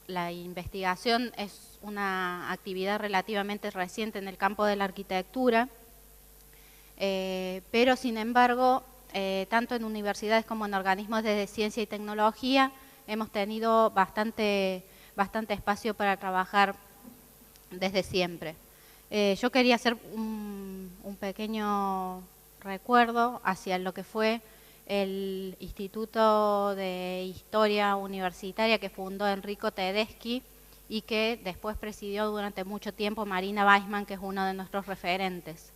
la investigación es una actividad relativamente reciente en el campo de la arquitectura, pero sin embargo, tanto en universidades como en organismos de ciencia y tecnología, hemos tenido bastante espacio para trabajar desde siempre. Yo quería hacer un pequeño recuerdo hacia lo que fue el Instituto de Historia Universitaria que fundó Enrico Tedeschi y que después presidió durante mucho tiempo Marina Weissman, que es uno de nuestros referentes.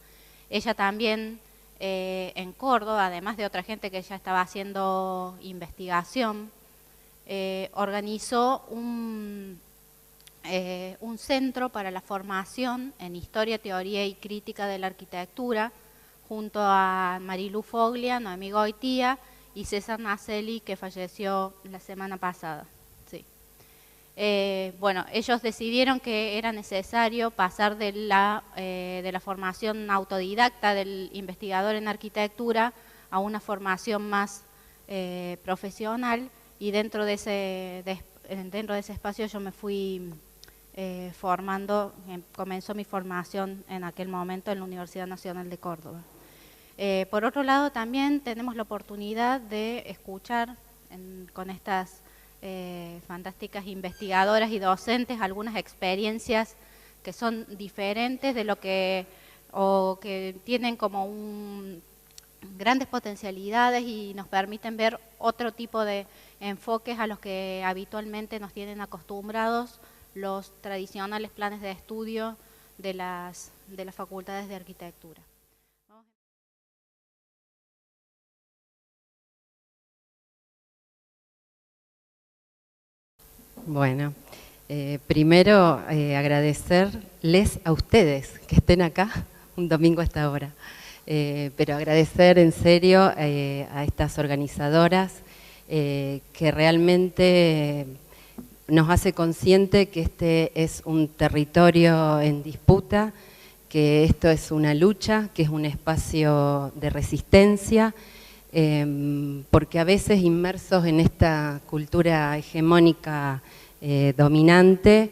Ella también en Córdoba, además de otra gente que ya estaba haciendo investigación, organizó un centro para la formación en historia, teoría y crítica de la arquitectura, junto a Marilu Foglia, Noemí Goitía y César Naselli, que falleció la semana pasada. Sí. Bueno, ellos decidieron que era necesario pasar de la formación autodidacta del investigador en arquitectura a una formación más profesional, y dentro de ese espacio yo me fui formando. Comenzó mi formación en aquel momento en la Universidad Nacional de Córdoba. Por otro lado, también tenemos la oportunidad de escuchar con estas fantásticas investigadoras y docentes algunas experiencias que son diferentes de lo que, o que tienen como grandes potencialidades y nos permiten ver otro tipo de enfoques a los que habitualmente nos tienen acostumbrados los tradicionales planes de estudio de las facultades de arquitectura. Bueno, primero agradecerles a ustedes que estén acá un domingo a esta hora, pero agradecer en serio a estas organizadoras que realmente nos hace consciente que este es un territorio en disputa, que esto es una lucha, que es un espacio de resistencia, porque a veces inmersos en esta cultura hegemónica dominante,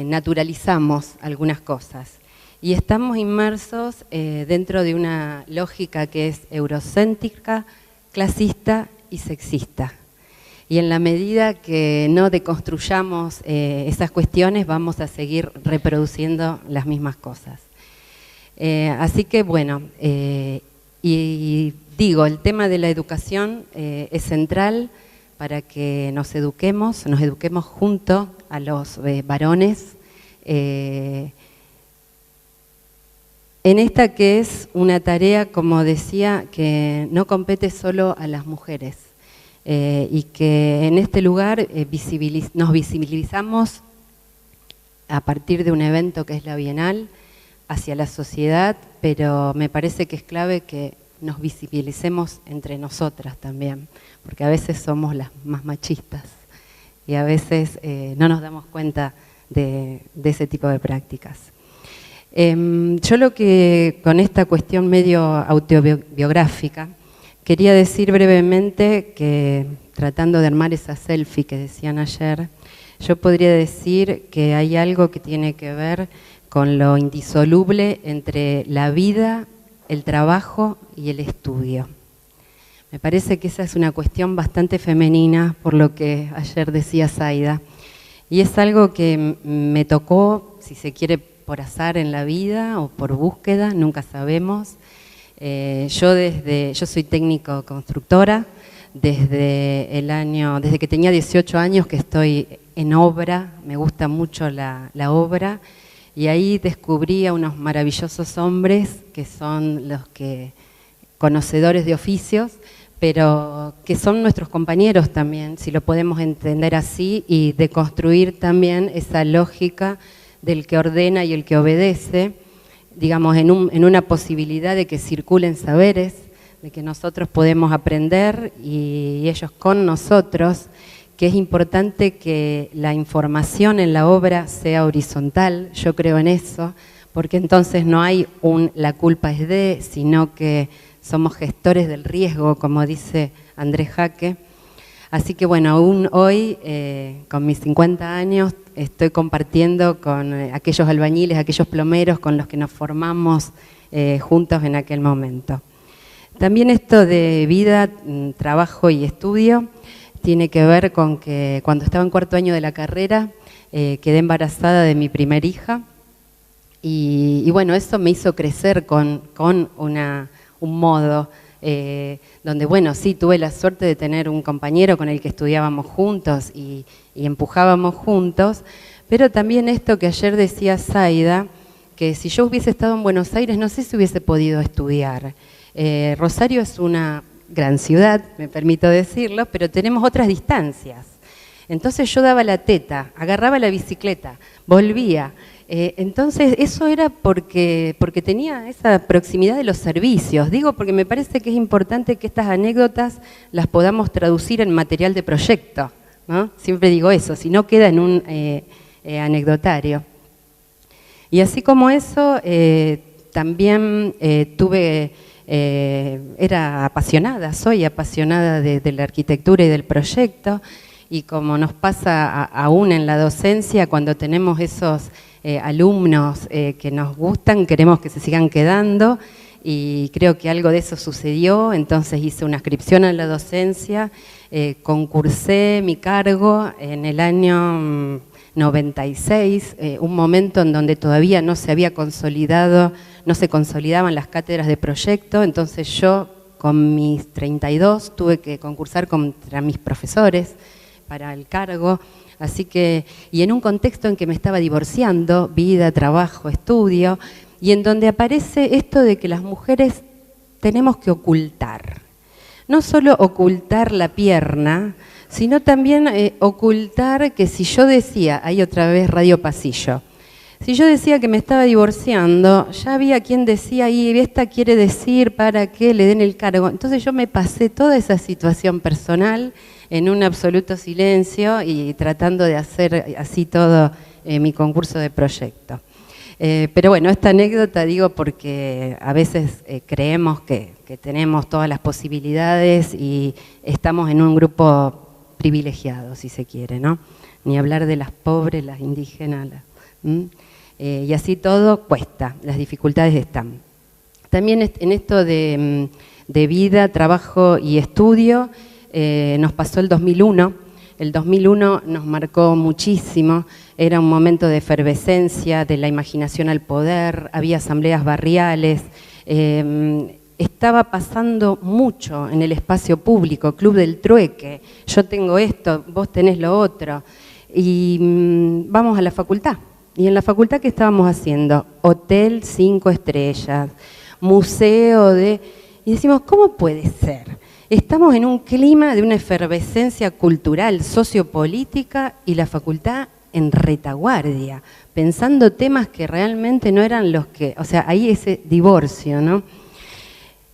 naturalizamos algunas cosas. Y estamos inmersos dentro de una lógica que es eurocéntrica, clasista y sexista. Y en la medida que no deconstruyamos esas cuestiones, vamos a seguir reproduciendo las mismas cosas. Así que bueno, y digo, el tema de la educación es central para que nos eduquemos junto a los varones en esta que es una tarea, como decía, que no compete solo a las mujeres y que en este lugar nos visibilizamos a partir de un evento que es la Bienal hacia la sociedad, pero me parece que es clave que nos visibilicemos entre nosotras también, porque a veces somos las más machistas y a veces no nos damos cuenta de ese tipo de prácticas. Yo lo que con esta cuestión medio autobiográfica quería decir brevemente que, tratando de armar esa selfie que decían ayer, yo podría decir que hay algo que tiene que ver con lo indisoluble entre la vida, el trabajo y el estudio. Me parece que esa es una cuestión bastante femenina, por lo que ayer decía Zaida, y es algo que me tocó, si se quiere, por azar en la vida o por búsqueda, nunca sabemos. Yo soy técnico constructora, desde que tenía 18 años que estoy en obra, me gusta mucho la obra, y ahí descubrí a unos maravillosos hombres que son los conocedores de oficios, pero que son nuestros compañeros también, si lo podemos entender así, y de construir también esa lógica del que ordena y el que obedece, digamos, en una posibilidad de que circulen saberes, de que nosotros podemos aprender y ellos con nosotros, que es importante que la información en la obra sea horizontal, yo creo en eso, porque entonces no hay la culpa es de, sino que somos gestores del riesgo, como dice Andrés Jaque. Así que bueno, aún hoy, con mis 50 años, estoy compartiendo con aquellos albañiles, aquellos plomeros con los que nos formamos juntos en aquel momento. También esto de vida, trabajo y estudio tiene que ver con que cuando estaba en cuarto año de la carrera quedé embarazada de mi primer hija y bueno, eso me hizo crecer con un modo donde bueno, sí, tuve la suerte de tener un compañero con el que estudiábamos juntos y empujábamos juntos, pero también esto que ayer decía Zaida, que si yo hubiese estado en Buenos Aires no sé si hubiese podido estudiar. Rosario es una gran ciudad, me permito decirlo, pero tenemos otras distancias. Entonces yo daba la teta, agarraba la bicicleta, volvía. Entonces eso era porque tenía esa proximidad de los servicios. Digo porque me parece que es importante que estas anécdotas las podamos traducir en material de proyecto, ¿no? Siempre digo eso, si no queda en un anecdotario. Y así como eso, también era apasionada, soy apasionada de la arquitectura y del proyecto, y como nos pasa aún en la docencia, cuando tenemos esos alumnos que nos gustan, queremos que se sigan quedando, y creo que algo de eso sucedió, entonces hice una inscripción a la docencia, concursé mi cargo en el año 96, un momento en donde todavía no se había consolidado, no se consolidaban las cátedras de proyecto, entonces yo con mis 32 tuve que concursar contra mis profesores para el cargo, así que, y en un contexto en que me estaba divorciando, vida, trabajo, estudio, y en donde aparece esto de que las mujeres tenemos que ocultar, no solo ocultar la pierna, sino también ocultar que si yo decía, ahí otra vez Radio Pasillo, si yo decía que me estaba divorciando, ya había quien decía, y esta quiere decir para que le den el cargo. Entonces yo me pasé toda esa situación personal en un absoluto silencio y tratando de hacer así todo mi concurso de proyecto. Pero bueno, esta anécdota digo porque a veces creemos que tenemos todas las posibilidades y estamos en un grupo privilegiado, si se quiere, ¿no? Ni hablar de las pobres, las indígenas, y así todo cuesta, las dificultades están. También en esto de vida, trabajo y estudio, nos pasó el 2001. El 2001 nos marcó muchísimo, era un momento de efervescencia, de la imaginación al poder, había asambleas barriales, estaba pasando mucho en el espacio público, Club del Trueque, yo tengo esto, vos tenés lo otro, y vamos a la facultad. Y en la facultad, ¿qué estábamos haciendo? Hotel 5 estrellas, museo de... Y decimos, ¿cómo puede ser? Estamos en un clima de una efervescencia cultural, sociopolítica, y la facultad en retaguardia, pensando temas que realmente no eran los que... O sea, ahí ese divorcio, ¿no?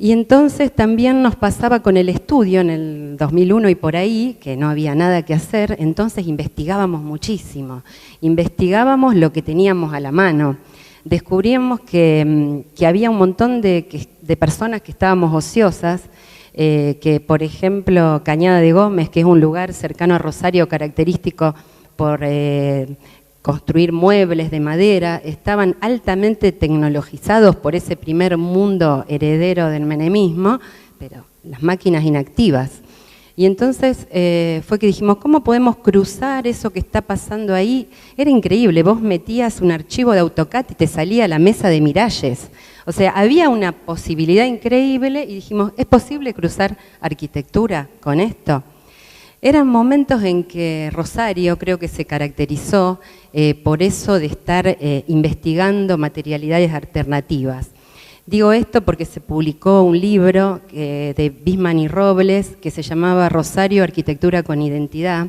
Y entonces también nos pasaba con el estudio en el 2001 y por ahí, que no había nada que hacer, entonces investigábamos muchísimo, investigábamos lo que teníamos a la mano, descubrimos que había un montón de personas que estábamos ociosas, que por ejemplo Cañada de Gómez, que es un lugar cercano a Rosario característico por construir muebles de madera, estaban altamente tecnologizados por ese primer mundo heredero del menemismo, pero las máquinas inactivas. Y entonces fue que dijimos, ¿cómo podemos cruzar eso que está pasando ahí? Era increíble, vos metías un archivo de AutoCAD y te salía la mesa de Miralles. O sea, había una posibilidad increíble y dijimos, ¿es posible cruzar arquitectura con esto? Eran momentos en que Rosario creo que se caracterizó por eso de estar investigando materialidades alternativas. Digo esto porque se publicó un libro de Bisman y Robles que se llamaba Rosario, Arquitectura con Identidad,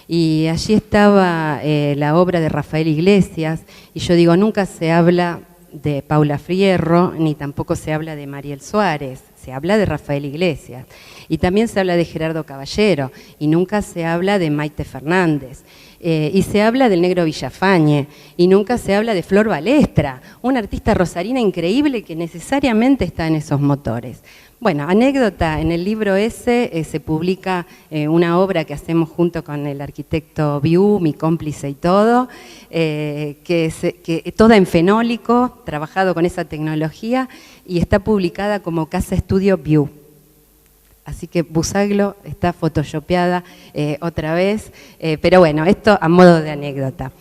y allí estaba la obra de Rafael Iglesias, y yo digo, nunca se habla de Paula Fierro, ni tampoco se habla de Mariel Suárez, se habla de Rafael Iglesias. Y también se habla de Gerardo Caballero, y nunca se habla de Maite Fernández. Y se habla del Negro Villafañe, y nunca se habla de Flor Balestra, una artista rosarina increíble que necesariamente está en esos motores. Bueno, anécdota, en el libro ese se publica una obra que hacemos junto con el arquitecto Biu, mi cómplice y todo, que toda en fenólico, trabajado con esa tecnología, y está publicada como Casa Estudio Biu. Así que Busaglo está photoshopeada otra vez, pero bueno, esto a modo de anécdota.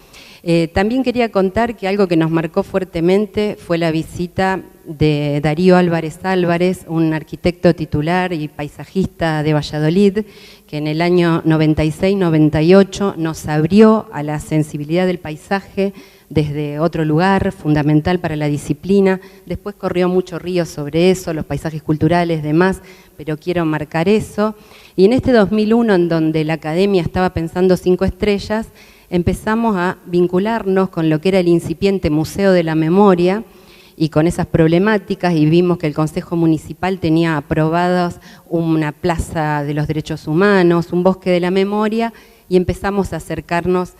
También quería contar que algo que nos marcó fuertemente fue la visita de Darío Álvarez Álvarez, un arquitecto titular y paisajista de Valladolid, que en el año 96-98 nos abrió a la sensibilidad del paisaje desde otro lugar, fundamental para la disciplina. Después corrió mucho río sobre eso, los paisajes culturales, demás, pero quiero marcar eso. Y en este 2001, en donde la academia estaba pensando 5 estrellas, empezamos a vincularnos con lo que era el incipiente Museo de la Memoria y con esas problemáticas, y vimos que el Consejo Municipal tenía aprobados una plaza de los derechos humanos, un bosque de la memoria, y empezamos a acercarnos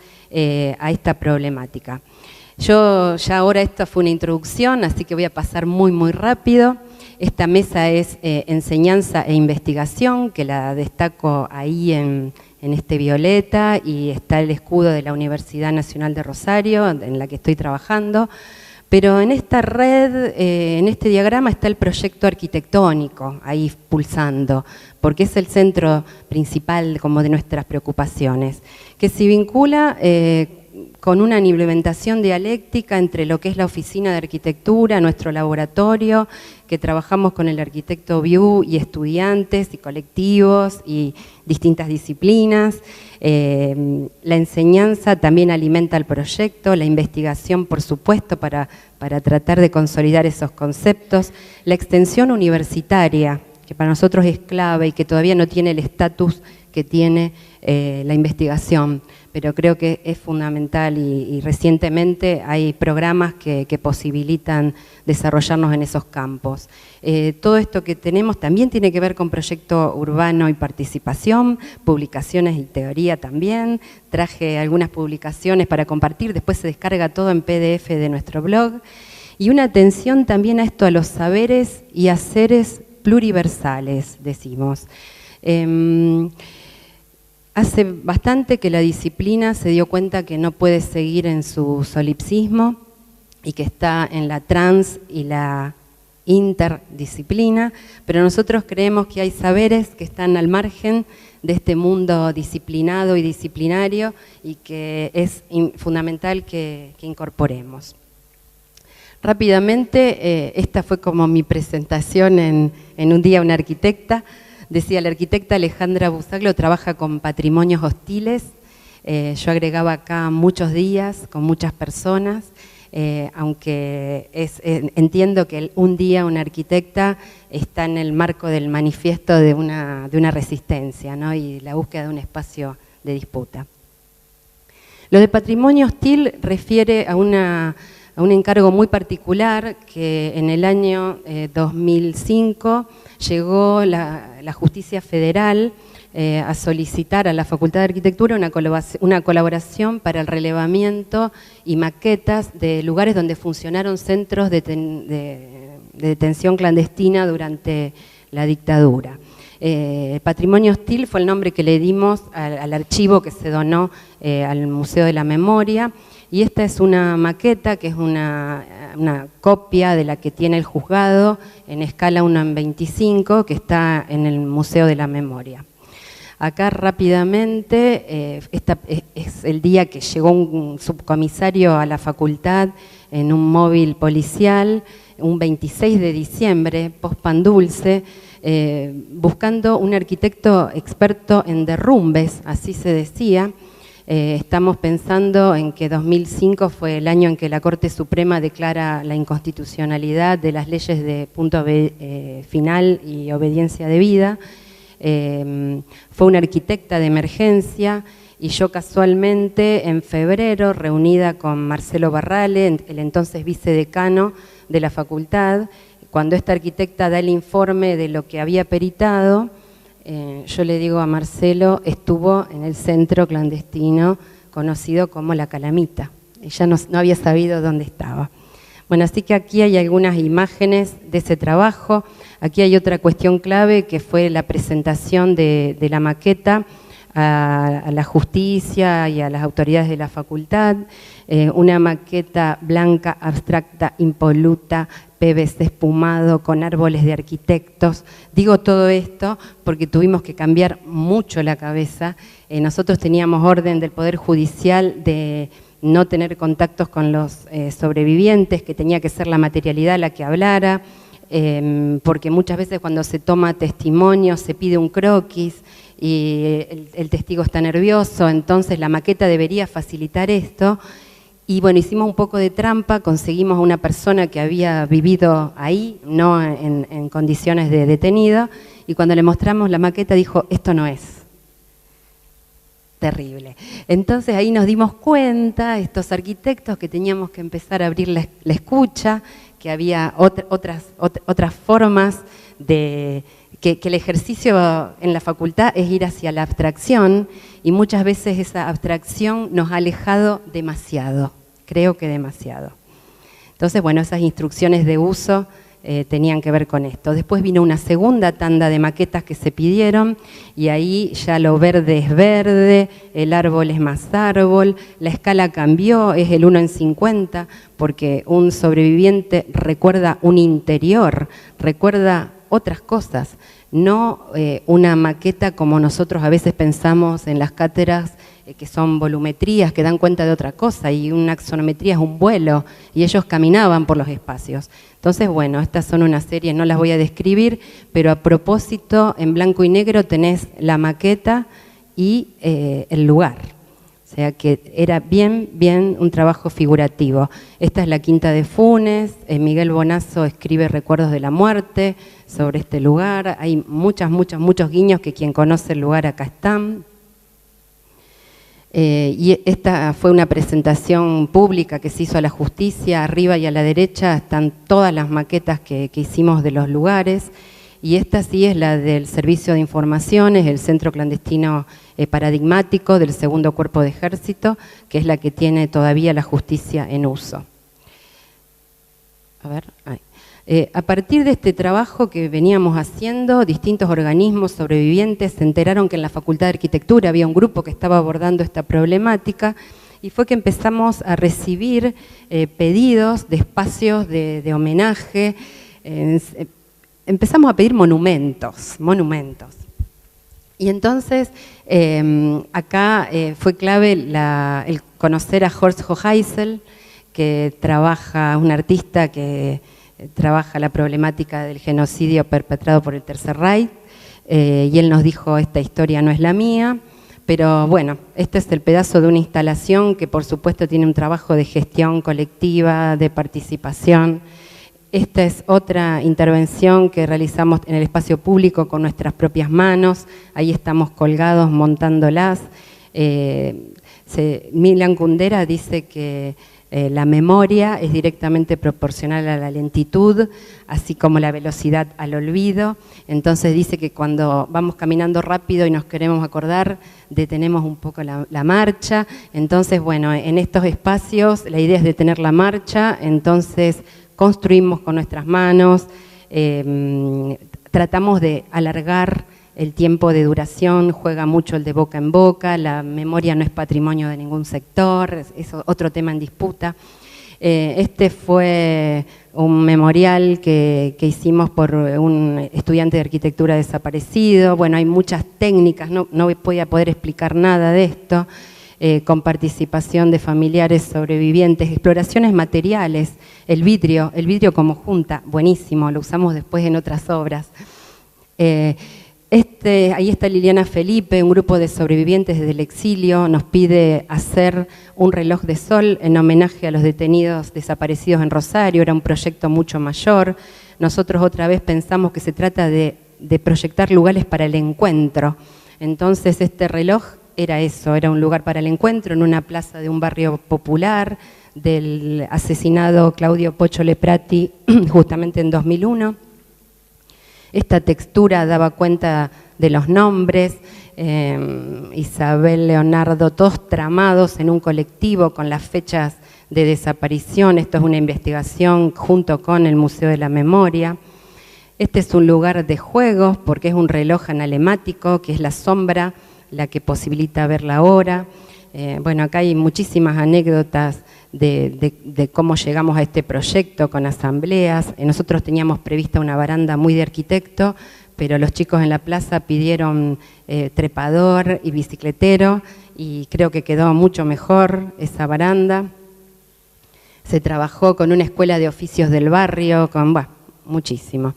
a esta problemática. Yo ya ahora, esta fue una introducción, así que voy a pasar muy rápido. Esta mesa es enseñanza e investigación, que la destaco ahí en este violeta, y está el escudo de la Universidad Nacional de Rosario, en la que estoy trabajando. Pero en esta red, en este diagrama, está el proyecto arquitectónico ahí pulsando, porque es el centro principal como de nuestras preocupaciones, que se vincula con una implementación dialéctica entre lo que es la oficina de arquitectura, nuestro laboratorio, que trabajamos con el arquitecto Biu y estudiantes y colectivos y distintas disciplinas. La enseñanza también alimenta el proyecto, la investigación, por supuesto, para tratar de consolidar esos conceptos. La extensión universitaria, que para nosotros es clave y que todavía no tiene el estatus que tiene la investigación, pero creo que es fundamental, y recientemente hay programas que posibilitan desarrollarnos en esos campos. Todo esto que tenemos también tiene que ver con proyecto urbano y participación, publicaciones y teoría también. Traje algunas publicaciones para compartir, después se descarga todo en PDF de nuestro blog. Y una atención también a esto, a los saberes y haceres pluriversales, decimos. Hace bastante que la disciplina se dio cuenta que no puede seguir en su solipsismo y que está en la trans y la interdisciplina, pero nosotros creemos que hay saberes que están al margen de este mundo disciplinado y disciplinario, y que es fundamental que incorporemos. Rápidamente, esta fue como mi presentación en un día una arquitecta. Decía, la arquitecta Alejandra Busaglo trabaja con patrimonios hostiles. Yo agregaba acá muchos días, con muchas personas, aunque entiendo que un día una arquitecta está en el marco del manifiesto de una resistencia, ¿no? Y la búsqueda de un espacio de disputa. Lo de patrimonio hostil refiere a un encargo muy particular que en el año 2005 llegó la Justicia Federal a solicitar a la Facultad de Arquitectura una colaboración para el relevamiento y maquetas de lugares donde funcionaron centros de detención clandestina durante la dictadura. Patrimonio hostil fue el nombre que le dimos al archivo que se donó al Museo de la Memoria, y esta es una maqueta que es una copia de la que tiene el juzgado en escala 1:25, que está en el Museo de la Memoria. Acá rápidamente, es el día que llegó un subcomisario a la facultad en un móvil policial, un 26 de diciembre, post Pan Dulce, buscando un arquitecto experto en derrumbes, así se decía. Estamos pensando en que 2005 fue el año en que la Corte Suprema declara la inconstitucionalidad de las leyes de punto final y obediencia debida. Fue una arquitecta de emergencia, y yo casualmente en febrero, reunida con Marcelo Barrale, el entonces vicedecano de la facultad, cuando esta arquitecta da el informe de lo que había peritado, yo le digo a Marcelo, estuvo en el centro clandestino conocido como la Calamita. Ella no había sabido dónde estaba. Bueno, así que aquí hay algunas imágenes de ese trabajo. Aquí hay otra cuestión clave que fue la presentación de la maqueta a la justicia y a las autoridades de la facultad. Una maqueta blanca, abstracta, impoluta, PVC espumado, con árboles de arquitectos. Digo todo esto porque tuvimos que cambiar mucho la cabeza. Nosotros teníamos orden del Poder Judicial de no tener contactos con los sobrevivientes, que tenía que ser la materialidad la que hablara, porque muchas veces cuando se toma testimonio se pide un croquis y el testigo está nervioso, entonces la maqueta debería facilitar esto. Y bueno, hicimos un poco de trampa, conseguimos a una persona que había vivido ahí, no en condiciones de detenido, y cuando le mostramos la maqueta dijo, esto no es. Terrible. Entonces ahí nos dimos cuenta, estos arquitectos, que teníamos que empezar a abrir la escucha, que había otras formas de... Que el ejercicio en la facultad es ir hacia la abstracción y muchas veces esa abstracción nos ha alejado demasiado, creo que demasiado. Entonces, bueno, esas instrucciones de uso tenían que ver con esto. Después vino una segunda tanda de maquetas que se pidieron y ahí ya lo verde es verde, el árbol es más árbol, la escala cambió, es el 1 en 50, porque un sobreviviente recuerda un interior, recuerda otras cosas, no una maqueta como nosotros a veces pensamos en las cátedras que son volumetrías, que dan cuenta de otra cosa, y una axonometría es un vuelo, y ellos caminaban por los espacios. Entonces, bueno, estas son una serie, no las voy a describir, pero a propósito, en blanco y negro tenés la maqueta y el lugar. O sea que era bien un trabajo figurativo. Esta es la Quinta de Funes, Miguel Bonazo escribe Recuerdos de la Muerte sobre este lugar. Hay muchos guiños que quien conoce el lugar acá están. Y esta fue una presentación pública que se hizo a la justicia. Arriba y a la derecha están todas las maquetas que hicimos de los lugares. Y esta sí es la del Servicio de Informaciones, el Centro Clandestino Paradigmático del Segundo Cuerpo de Ejército, que es la que tiene todavía la justicia en uso. A ver, ahí. A partir de este trabajo que veníamos haciendo, distintos organismos sobrevivientes se enteraron que en la Facultad de Arquitectura había un grupo que estaba abordando esta problemática y fue que empezamos a recibir pedidos de espacios de homenaje. Empezamos a pedir monumentos. Y entonces acá fue clave el conocer a Horst Hoheisel, que trabaja, un artista que trabaja la problemática del genocidio perpetrado por el Tercer Reich, y él nos dijo, esta historia no es la mía, pero bueno, este es el pedazo de una instalación que por supuesto tiene un trabajo de gestión colectiva, de participación. Esta es otra intervención que realizamos en el espacio público con nuestras propias manos, ahí estamos colgados montándolas. Milan Kundera dice que la memoria es directamente proporcional a la lentitud, así como la velocidad al olvido. Entonces dice que cuando vamos caminando rápido y nos queremos acordar, detenemos un poco la marcha. Entonces, bueno, en estos espacios la idea es detener la marcha, entonces construimos con nuestras manos, tratamos de alargar el tiempo de duración, juega mucho el de boca en boca, la memoria no es patrimonio de ningún sector, es otro tema en disputa. Este fue un memorial que hicimos por un estudiante de arquitectura desaparecido. Bueno, hay muchas técnicas, no voy a poder explicar nada de esto, con participación de familiares sobrevivientes, exploraciones materiales, el vidrio como junta, buenísimo, lo usamos después en otras obras. Ahí está Liliana Felipe, un grupo de sobrevivientes desde el exilio, nos pide hacer un reloj de sol en homenaje a los detenidos desaparecidos en Rosario, era un proyecto mucho mayor. Nosotros otra vez pensamos que se trata de proyectar lugares para el encuentro. Entonces este reloj era eso, era un lugar para el encuentro en una plaza de un barrio popular del asesinado Claudio Pocho Leprati justamente en 2001. Esta textura daba cuenta de los nombres, Isabel, Leonardo, todos tramados en un colectivo con las fechas de desaparición. Esto es una investigación junto con el Museo de la Memoria. Este es un lugar de juegos porque es un reloj analemático, que es la sombra la que posibilita ver la hora. Bueno, acá hay muchísimas anécdotas de cómo llegamos a este proyecto con asambleas. Nosotros teníamos prevista una baranda muy de arquitecto, pero los chicos en la plaza pidieron trepador y bicicletero y creo que quedó mucho mejor esa baranda. Se trabajó con una escuela de oficios del barrio, bueno, muchísimo.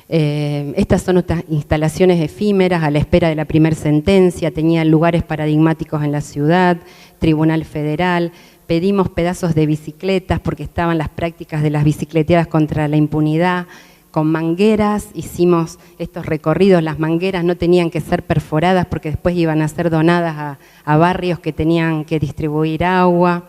Estas son nuestras instalaciones efímeras a la espera de la primera sentencia, tenían lugares paradigmáticos en la ciudad, Tribunal Federal, pedimos pedazos de bicicletas porque estaban las prácticas de las bicicleteadas contra la impunidad, con mangueras hicimos estos recorridos, las mangueras no tenían que ser perforadas porque después iban a ser donadas a barrios que tenían que distribuir agua.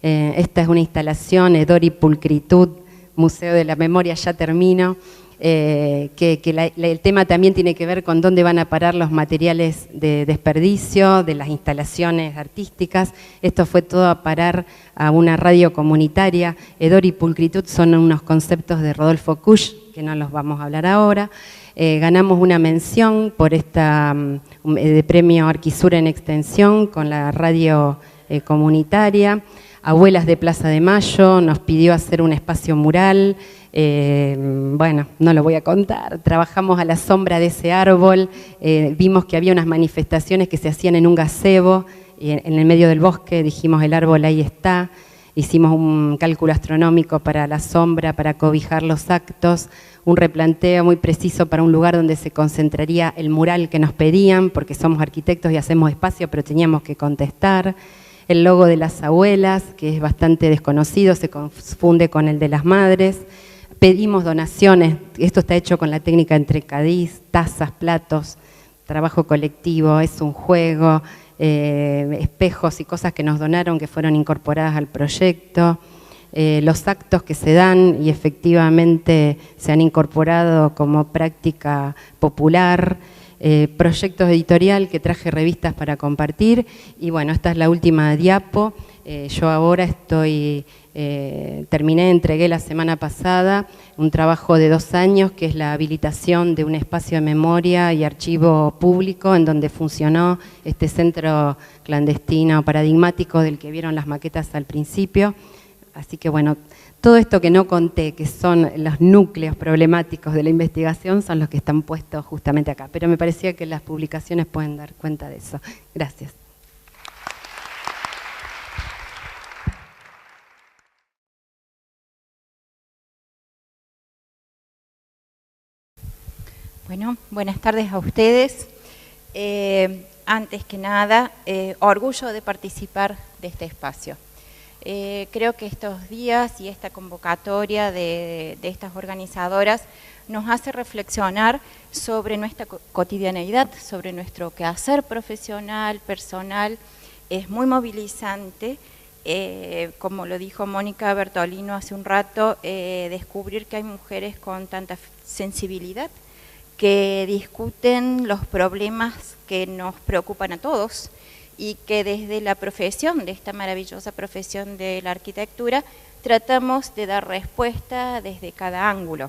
Esta es una instalación, Hedor y Pulcritud, Museo de la Memoria, ya termino. El tema también tiene que ver con dónde van a parar los materiales de desperdicio de las instalaciones artísticas. Esto fue todo a parar a una radio comunitaria. Hedor y Pulcritud son unos conceptos de Rodolfo Kusch, que no los vamos a hablar ahora. Ganamos una mención por de premio Arquisur en extensión con la radio comunitaria. Abuelas de Plaza de Mayo nos pidió hacer un espacio mural. Bueno, no lo voy a contar, trabajamos a la sombra de ese árbol, vimos que había unas manifestaciones que se hacían en un gazebo, en el medio del bosque, dijimos el árbol ahí está, hicimos un cálculo astronómico para la sombra, para cobijar los actos, un replanteo muy preciso para un lugar donde se concentraría el mural que nos pedían, porque somos arquitectos y hacemos espacio, pero teníamos que contestar. El logo de las abuelas, que es bastante desconocido, se confunde con el de las madres. Pedimos donaciones, esto está hecho con la técnica entrecadiz, tazas, platos, trabajo colectivo, es un juego, espejos y cosas que nos donaron que fueron incorporadas al proyecto, los actos que se dan y efectivamente se han incorporado como práctica popular, proyectos editorial que traje revistas para compartir y bueno, esta es la última diapo. Yo ahora entregué la semana pasada un trabajo de 2 años que es la habilitación de un espacio de memoria y archivo público en donde funcionó este centro clandestino paradigmático del que vieron las maquetas al principio. Así que bueno, todo esto que no conté, que son los núcleos problemáticos de la investigación, son los que están puestos justamente acá. Pero me parecía que las publicaciones pueden dar cuenta de eso. Gracias. Bueno, buenas tardes a ustedes. Antes que nada, orgullo de participar de este espacio. Creo que estos días y esta convocatoria de estas organizadoras nos hace reflexionar sobre nuestra cotidianeidad, sobre nuestro quehacer profesional, personal. Es muy movilizante, como lo dijo Mónica Bertolino hace un rato, descubrir que hay mujeres con tanta sensibilidad que discuten los problemas que nos preocupan a todos y que desde la profesión, de esta maravillosa profesión de la arquitectura, tratamos de dar respuesta desde cada ángulo.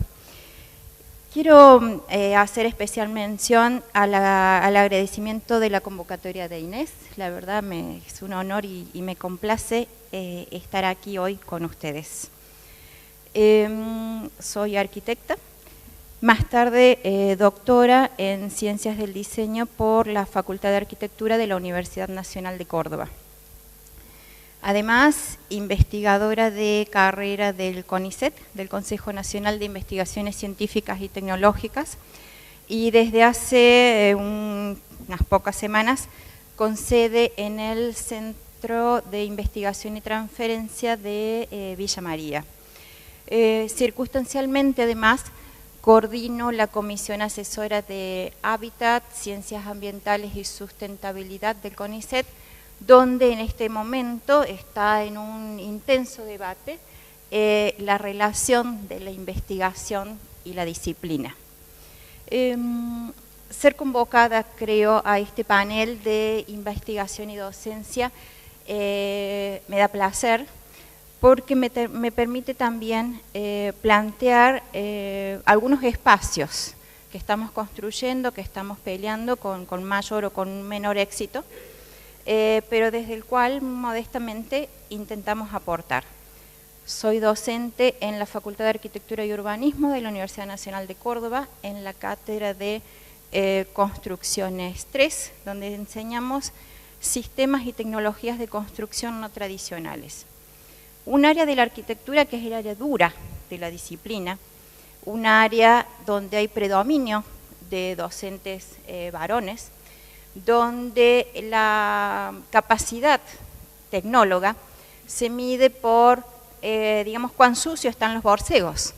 Quiero hacer especial mención al agradecimiento de la convocatoria de Inés. La verdad es un honor y me complace estar aquí hoy con ustedes. Soy arquitecta. Más tarde, doctora en Ciencias del Diseño por la Facultad de Arquitectura de la Universidad Nacional de Córdoba. Además, investigadora de carrera del CONICET, del Consejo Nacional de Investigaciones Científicas y Tecnológicas, y desde hace unas pocas semanas con sede en el Centro de Investigación y Transferencia de Villa María. Circunstancialmente, además, coordino la Comisión Asesora de Hábitat, Ciencias Ambientales y Sustentabilidad del CONICET, donde en este momento está en un intenso debate la relación de la investigación y la disciplina. ser convocada, creo, a este panel de investigación y docencia me da placer, porque me permite también plantear algunos espacios que estamos construyendo, que estamos peleando con mayor o con menor éxito, pero desde el cual modestamente intentamos aportar. Soy docente en la Facultad de Arquitectura y Urbanismo de la Universidad Nacional de Córdoba, en la cátedra de Construcciones 3, donde enseñamos sistemas y tecnologías de construcción no tradicionales. Un área de la arquitectura que es el área dura de la disciplina, un área donde hay predominio de docentes varones, donde la capacidad tecnóloga se mide por, digamos, cuán sucios están los borcegos.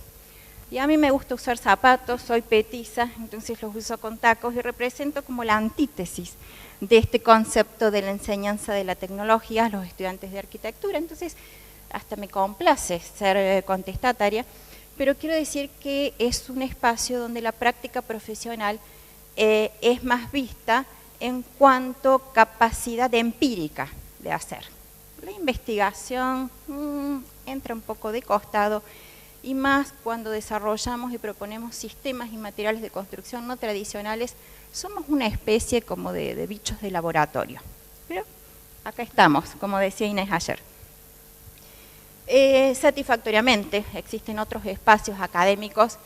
Y a mí me gusta usar zapatos, soy petiza, entonces los uso con tacos y represento como la antítesis de este concepto de la enseñanza de la tecnología a los estudiantes de arquitectura. Entonces, hasta me complace ser contestataria, pero quiero decir que es un espacio donde la práctica profesional es más vista en cuanto capacidad empírica de hacer. La investigación entra un poco de costado, y más cuando desarrollamos y proponemos sistemas y materiales de construcción no tradicionales, somos una especie como de bichos de laboratorio. Pero acá estamos, como decía Inés ayer. Satisfactoriamente existen otros espacios académicos,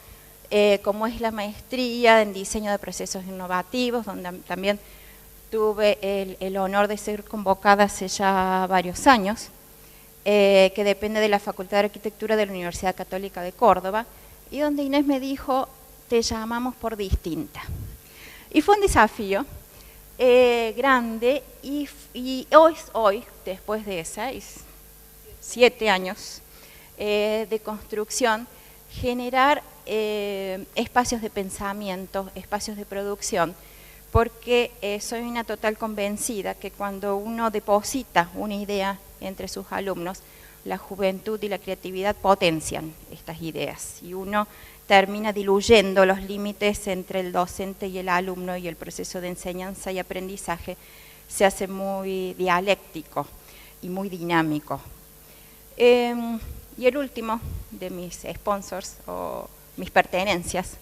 como es la maestría en diseño de procesos innovativos, donde también tuve el honor de ser convocada hace ya varios años, que depende de la Facultad de Arquitectura de la Universidad Católica de Córdoba, y donde Inés me dijo, te llamamos por distinta. Y fue un desafío grande, y hoy, después de 7 años de construcción, generar espacios de pensamiento, espacios de producción, porque soy una total convencida que cuando uno deposita una idea entre sus alumnos, la juventud y la creatividad potencian estas ideas, y uno termina diluyendo los límites entre el docente y el alumno, y el proceso de enseñanza y aprendizaje se hace muy dialéctico y muy dinámico. Y el último de mis sponsors, o mis pertenencias,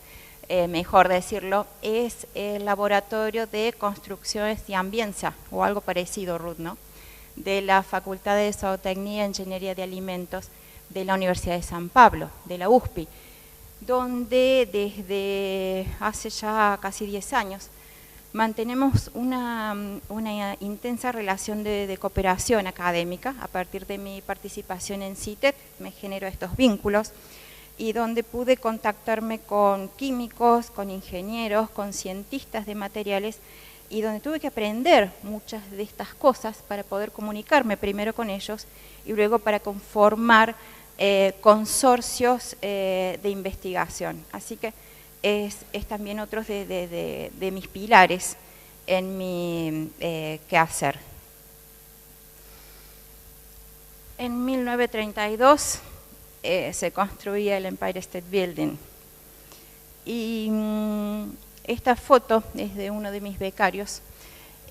mejor decirlo, es el Laboratorio de Construcciones y Ambienza, o algo parecido, Ruth, ¿no?, de la Facultad de Zootecnia e Ingeniería de Alimentos de la Universidad de San Pablo, de la USPI, donde desde hace ya casi 10 años mantenemos una intensa relación de cooperación académica. A partir de mi participación en CITET me generó estos vínculos, y donde pude contactarme con químicos, con ingenieros, con cientistas de materiales, y donde tuve que aprender muchas de estas cosas para poder comunicarme primero con ellos y luego para conformar consorcios de investigación. Así que es también otro de mis pilares en mi quehacer. En 1932 se construía el Empire State Building, y esta foto es de uno de mis becarios,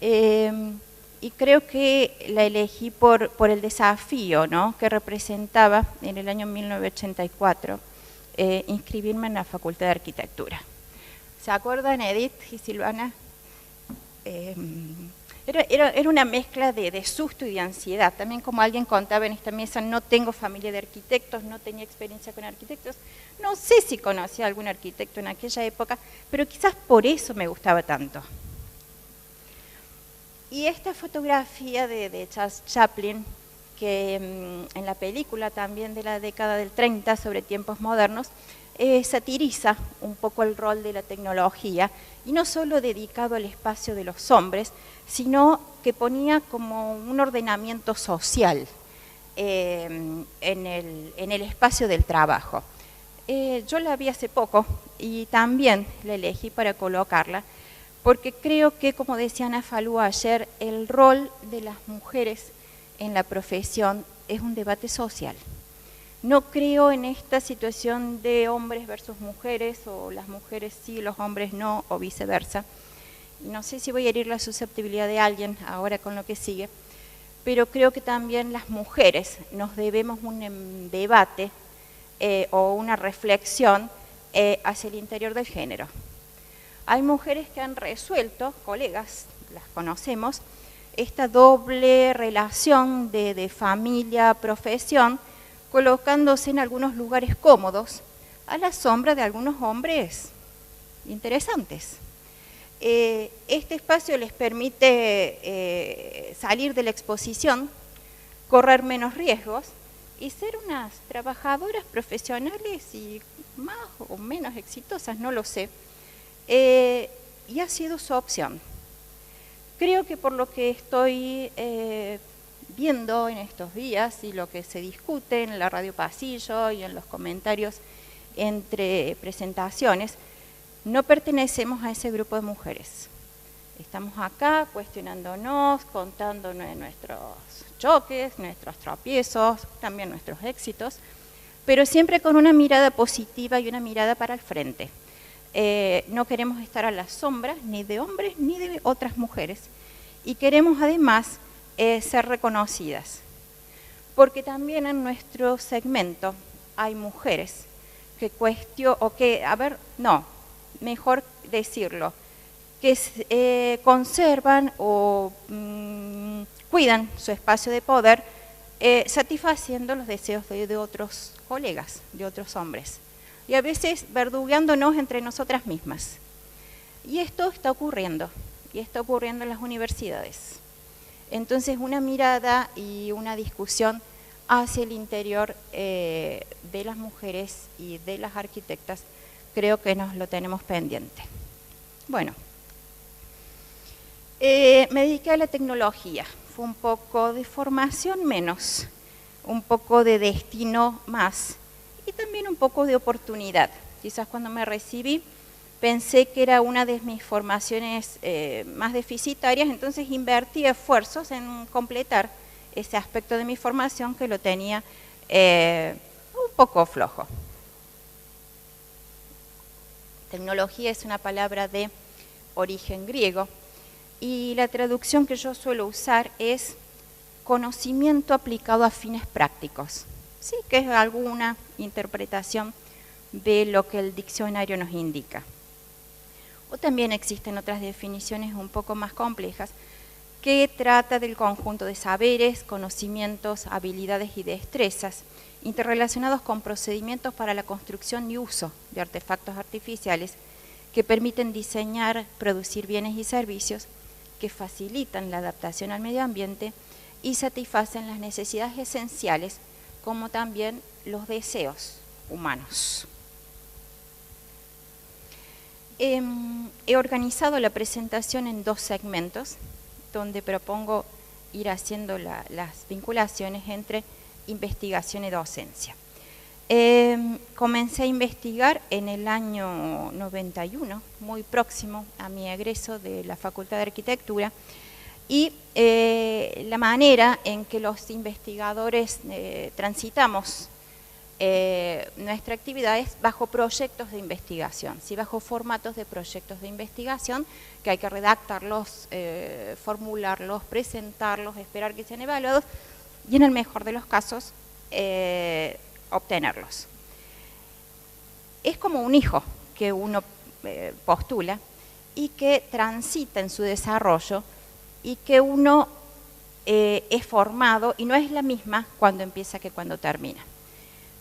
y creo que la elegí por el desafío, ¿no?, que representaba en el año 1984 inscribirme en la Facultad de Arquitectura. ¿Se acuerdan, Edith y Silvana? Era una mezcla de susto y de ansiedad. También, como alguien contaba en esta mesa, no tengo familia de arquitectos, no tenía experiencia con arquitectos. No sé si conocía a algún arquitecto en aquella época, pero quizás por eso me gustaba tanto. Y esta fotografía de Charles Chaplin, que en la película también de la década del 30, sobre tiempos modernos, satiriza un poco el rol de la tecnología, y no solo dedicado al espacio de los hombres, sino que ponía como un ordenamiento social en el espacio del trabajo. Yo la vi hace poco y también la elegí para colocarla, porque creo que, como decía Ana Falú ayer, el rol de las mujeres en la profesión es un debate social. No creo en esta situación de hombres versus mujeres, o las mujeres sí, los hombres no, o viceversa. y no sé si voy a herir la susceptibilidad de alguien ahora con lo que sigue, pero creo que también las mujeres nos debemos un debate o una reflexión hacia el interior del género. Hay mujeres que han resuelto, colegas, las conocemos, esta doble relación de familia, profesión, colocándose en algunos lugares cómodos, a la sombra de algunos hombres interesantes. Este espacio les permite salir de la exposición, correr menos riesgos y ser unas trabajadoras profesionales y más o menos exitosas, no lo sé. Y ha sido su opción. Creo que por lo que estoy viendo en estos días y lo que se discute en la Radio Pasillo y en los comentarios entre presentaciones, no pertenecemos a ese grupo de mujeres. Estamos acá cuestionándonos, contando nuestros choques, nuestros tropiezos, también nuestros éxitos, pero siempre con una mirada positiva y una mirada para el frente. No queremos estar a las sombras ni de hombres ni de otras mujeres y queremos además ser reconocidas, porque también en nuestro segmento hay mujeres que mejor decirlo, que conservan o cuidan su espacio de poder satisfaciendo los deseos de otros colegas, de otros hombres. Y a veces verdugueándonos entre nosotras mismas. Y esto está ocurriendo, en las universidades. Entonces una mirada y una discusión hacia el interior de las mujeres y de las arquitectas, creo que nos lo tenemos pendiente. Bueno, me dediqué a la tecnología, fue un poco de formación menos, un poco de destino más, y también un poco de oportunidad. Quizás cuando me recibí pensé que era una de mis formaciones más deficitarias, entonces invertí esfuerzos en completar ese aspecto de mi formación que lo tenía un poco flojo. Tecnología es una palabra de origen griego y la traducción que yo suelo usar es conocimiento aplicado a fines prácticos. Sí, que es alguna interpretación de lo que el diccionario nos indica. O también existen otras definiciones un poco más complejas que trata del conjunto de saberes, conocimientos, habilidades y destrezas interrelacionados con procedimientos para la construcción y uso de artefactos artificiales que permiten diseñar, producir bienes y servicios que facilitan la adaptación al medio ambiente y satisfacen las necesidades esenciales como también los deseos humanos. He organizado la presentación en 2 segmentos, donde propongo ir haciendo las vinculaciones entre investigación y docencia. Comencé a investigar en el año 91, muy próximo a mi egreso de la Facultad de Arquitectura, y la manera en que los investigadores transitamos nuestra actividad es bajo proyectos de investigación, ¿sí? Bajo formatos de proyectos de investigación que hay que redactarlos, formularlos, presentarlos, esperar que sean evaluados y en el mejor de los casos obtenerlos. Es como un hijo que uno postula y que transita en su desarrollo y que uno es formado y no es la misma cuando empieza que cuando termina.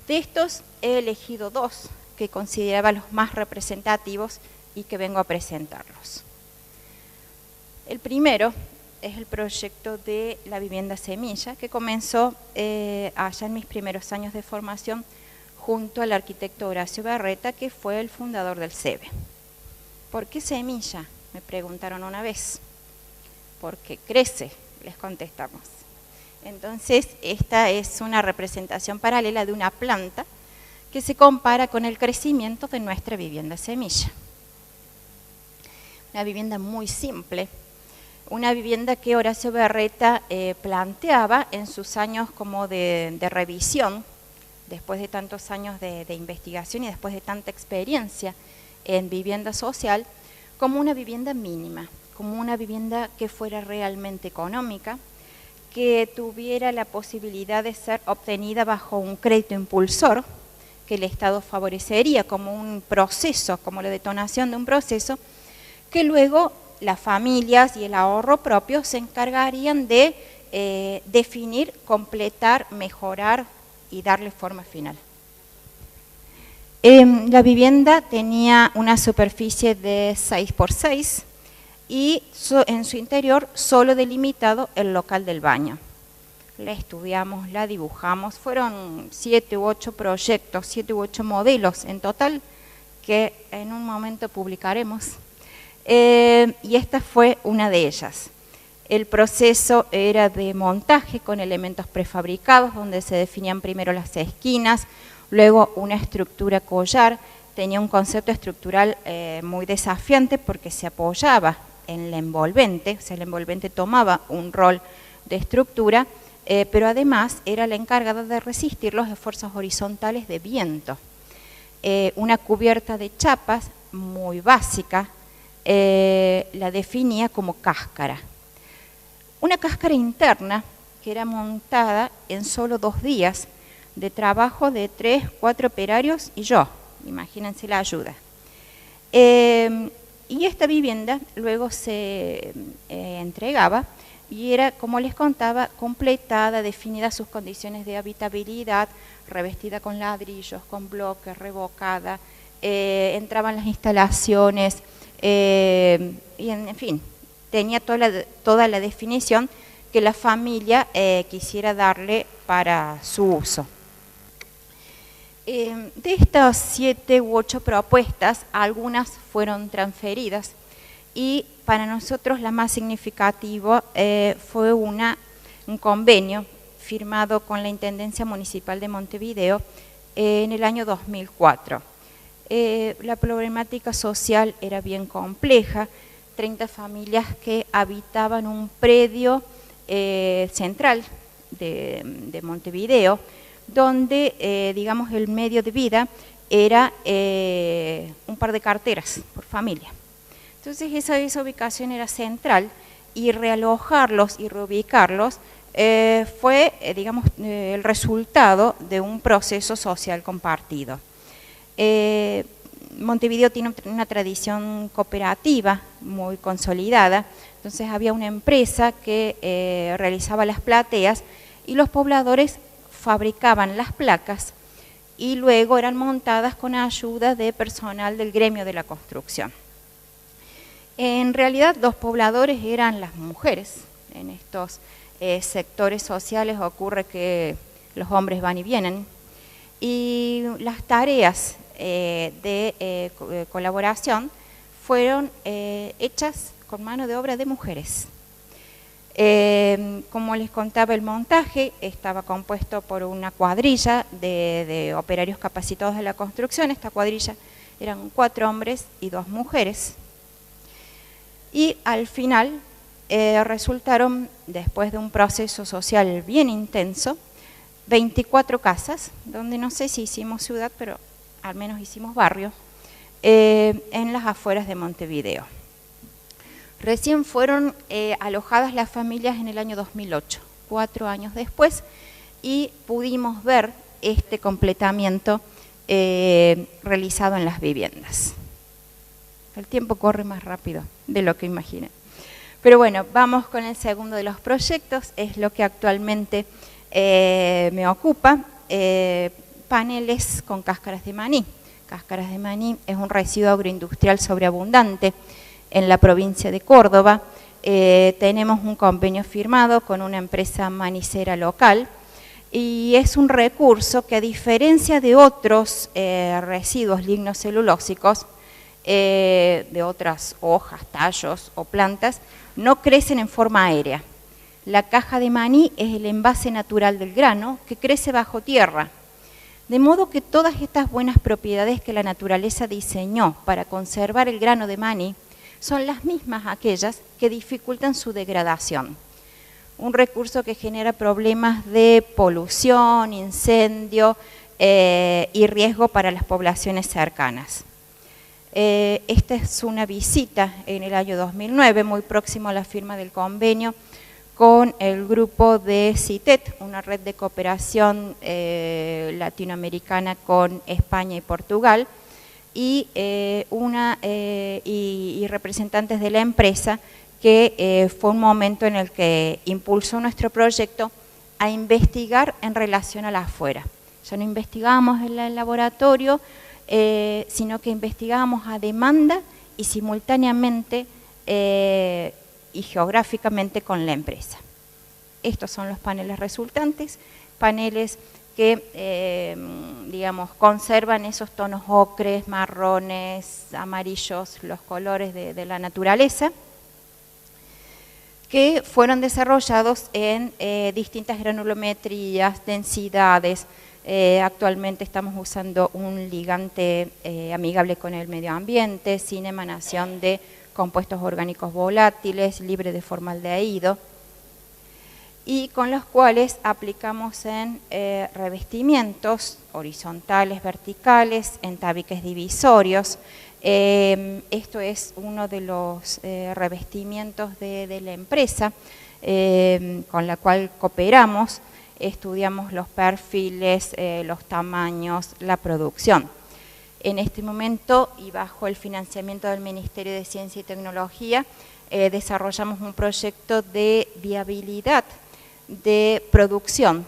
De estos he elegido 2 que consideraba los más representativos y que vengo a presentarlos. El primero es el proyecto de la vivienda semilla, que comenzó allá en mis primeros años de formación junto al arquitecto Horacio Berreta, que fue el fundador del CEBE. ¿Por qué semilla?, me preguntaron una vez. Porque crece, les contestamos. Entonces, esta es una representación paralela de una planta que se compara con el crecimiento de nuestra vivienda semilla. Una vivienda muy simple, una vivienda que Horacio Berreta planteaba en sus años como de revisión, después de tantos años de investigación y después de tanta experiencia en vivienda social, como una vivienda mínima, como una vivienda que fuera realmente económica, que tuviera la posibilidad de ser obtenida bajo un crédito impulsor, que el Estado favorecería como un proceso, como la detonación de un proceso, que luego las familias y el ahorro propio se encargarían de definir, completar, mejorar y darle forma final. La vivienda tenía una superficie de 6 por 6 y en su interior solo delimitado el local del baño. La estudiamos, la dibujamos, fueron 7 u 8 proyectos, 7 u 8 modelos en total que en un momento publicaremos. Y esta fue una de ellas. El proceso era de montaje con elementos prefabricados, donde se definían primero las esquinas, luego una estructura collar. Tenía un concepto estructural muy desafiante porque se apoyaba en la envolvente, o sea, la envolvente tomaba un rol de estructura, pero además era la encargada de resistir los esfuerzos horizontales de viento. Una cubierta de chapas muy básica la definía como cáscara. Una cáscara interna que era montada en solo 2 días de trabajo de 3, 4 operarios y yo, imagínense la ayuda. Y esta vivienda luego se entregaba y era, como les contaba, completada, definida sus condiciones de habitabilidad, revestida con ladrillos, con bloques, revocada, entraban las instalaciones, y en fin, tenía toda la definición que la familia quisiera darle para su uso. De estas 7 u 8 propuestas, algunas fueron transferidas y para nosotros la más significativa fue un convenio firmado con la Intendencia Municipal de Montevideo en el año 2004. La problemática social era bien compleja, 30 familias que habitaban un predio central de Montevideo, donde, digamos, el medio de vida era un par de carteras por familia. Entonces esa ubicación era central y realojarlos y reubicarlos fue, digamos, el resultado de un proceso social compartido. Montevideo tiene una tradición cooperativa muy consolidada, entonces había una empresa que realizaba las plateas y los pobladores fabricaban las placas y luego eran montadas con ayuda de personal del gremio de la construcción. En realidad los pobladores eran las mujeres. En estos sectores sociales ocurre que los hombres van y vienen y las tareas de colaboración fueron hechas con mano de obra de mujeres. Como les contaba, el montaje estaba compuesto por una cuadrilla de operarios capacitados de la construcción. Esta cuadrilla eran 4 hombres y 2 mujeres. Y al final resultaron, después de un proceso social bien intenso, 24 casas, donde no sé si hicimos ciudad, pero al menos hicimos barrio, en las afueras de Montevideo. Recién fueron alojadas las familias en el año 2008, 4 años después, y pudimos ver este completamiento realizado en las viviendas. El tiempo corre más rápido de lo que imaginé. Pero bueno, vamos con el segundo de los proyectos, es lo que actualmente me ocupa, paneles con cáscaras de maní. Cáscaras de maní es un residuo agroindustrial sobreabundante en la provincia de Córdoba. Tenemos un convenio firmado con una empresa manicera local y es un recurso que, a diferencia de otros residuos lignocelulósicos, de otras hojas, tallos o plantas, no crecen en forma aérea. La caja de maní es el envase natural del grano que crece bajo tierra. De modo que todas estas buenas propiedades que la naturaleza diseñó para conservar el grano de maní son las mismas aquellas que dificultan su degradación. Un recurso que genera problemas de polución, incendio y riesgo para las poblaciones cercanas. Esta es una visita en el año 2009, muy próximo a la firma del convenio con el grupo de CITET, una red de cooperación latinoamericana con España y Portugal, y representantes de la empresa, que fue un momento en el que impulsó nuestro proyecto a investigar en relación a la afuera. Ya no investigábamos en el laboratorio, sino que investigábamos a demanda y simultáneamente y geográficamente con la empresa. Estos son los paneles resultantes, paneles que, digamos, conservan esos tonos ocres, marrones, amarillos, los colores de la naturaleza, que fueron desarrollados en distintas granulometrías, densidades. Actualmente estamos usando un ligante amigable con el medio ambiente, sin emanación de compuestos orgánicos volátiles, libre de formaldehído, y con los cuales aplicamos en revestimientos horizontales, verticales, en tabiques divisorios. Esto es uno de los revestimientos de la empresa con la cual cooperamos. Estudiamos los perfiles, los tamaños, la producción. En este momento, y bajo el financiamiento del Ministerio de Ciencia y Tecnología, desarrollamos un proyecto de viabilidad de producción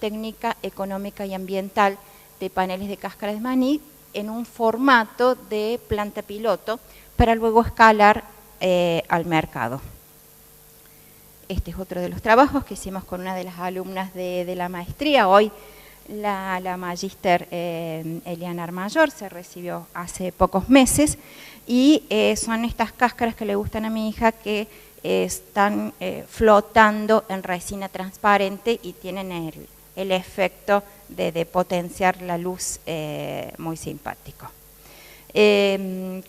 técnica, económica y ambiental de paneles de cáscara de maní en un formato de planta piloto para luego escalar al mercado. Este es otro de los trabajos que hicimos con una de las alumnas de la maestría. Hoy la magíster Eliana Armayor se recibió hace pocos meses, y son estas cáscaras que le gustan a mi hija, que están flotando en resina transparente y tienen el efecto de potenciar la luz muy simpático.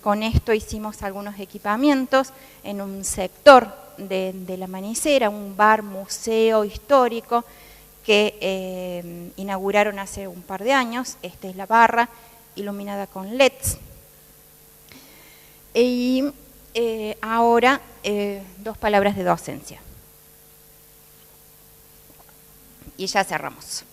Con esto hicimos algunos equipamientos en un sector de la Manicera, un bar museo histórico que inauguraron hace un par de años. Esta es la barra iluminada con LEDs. Y ahora dos palabras de docencia. Y ya cerramos.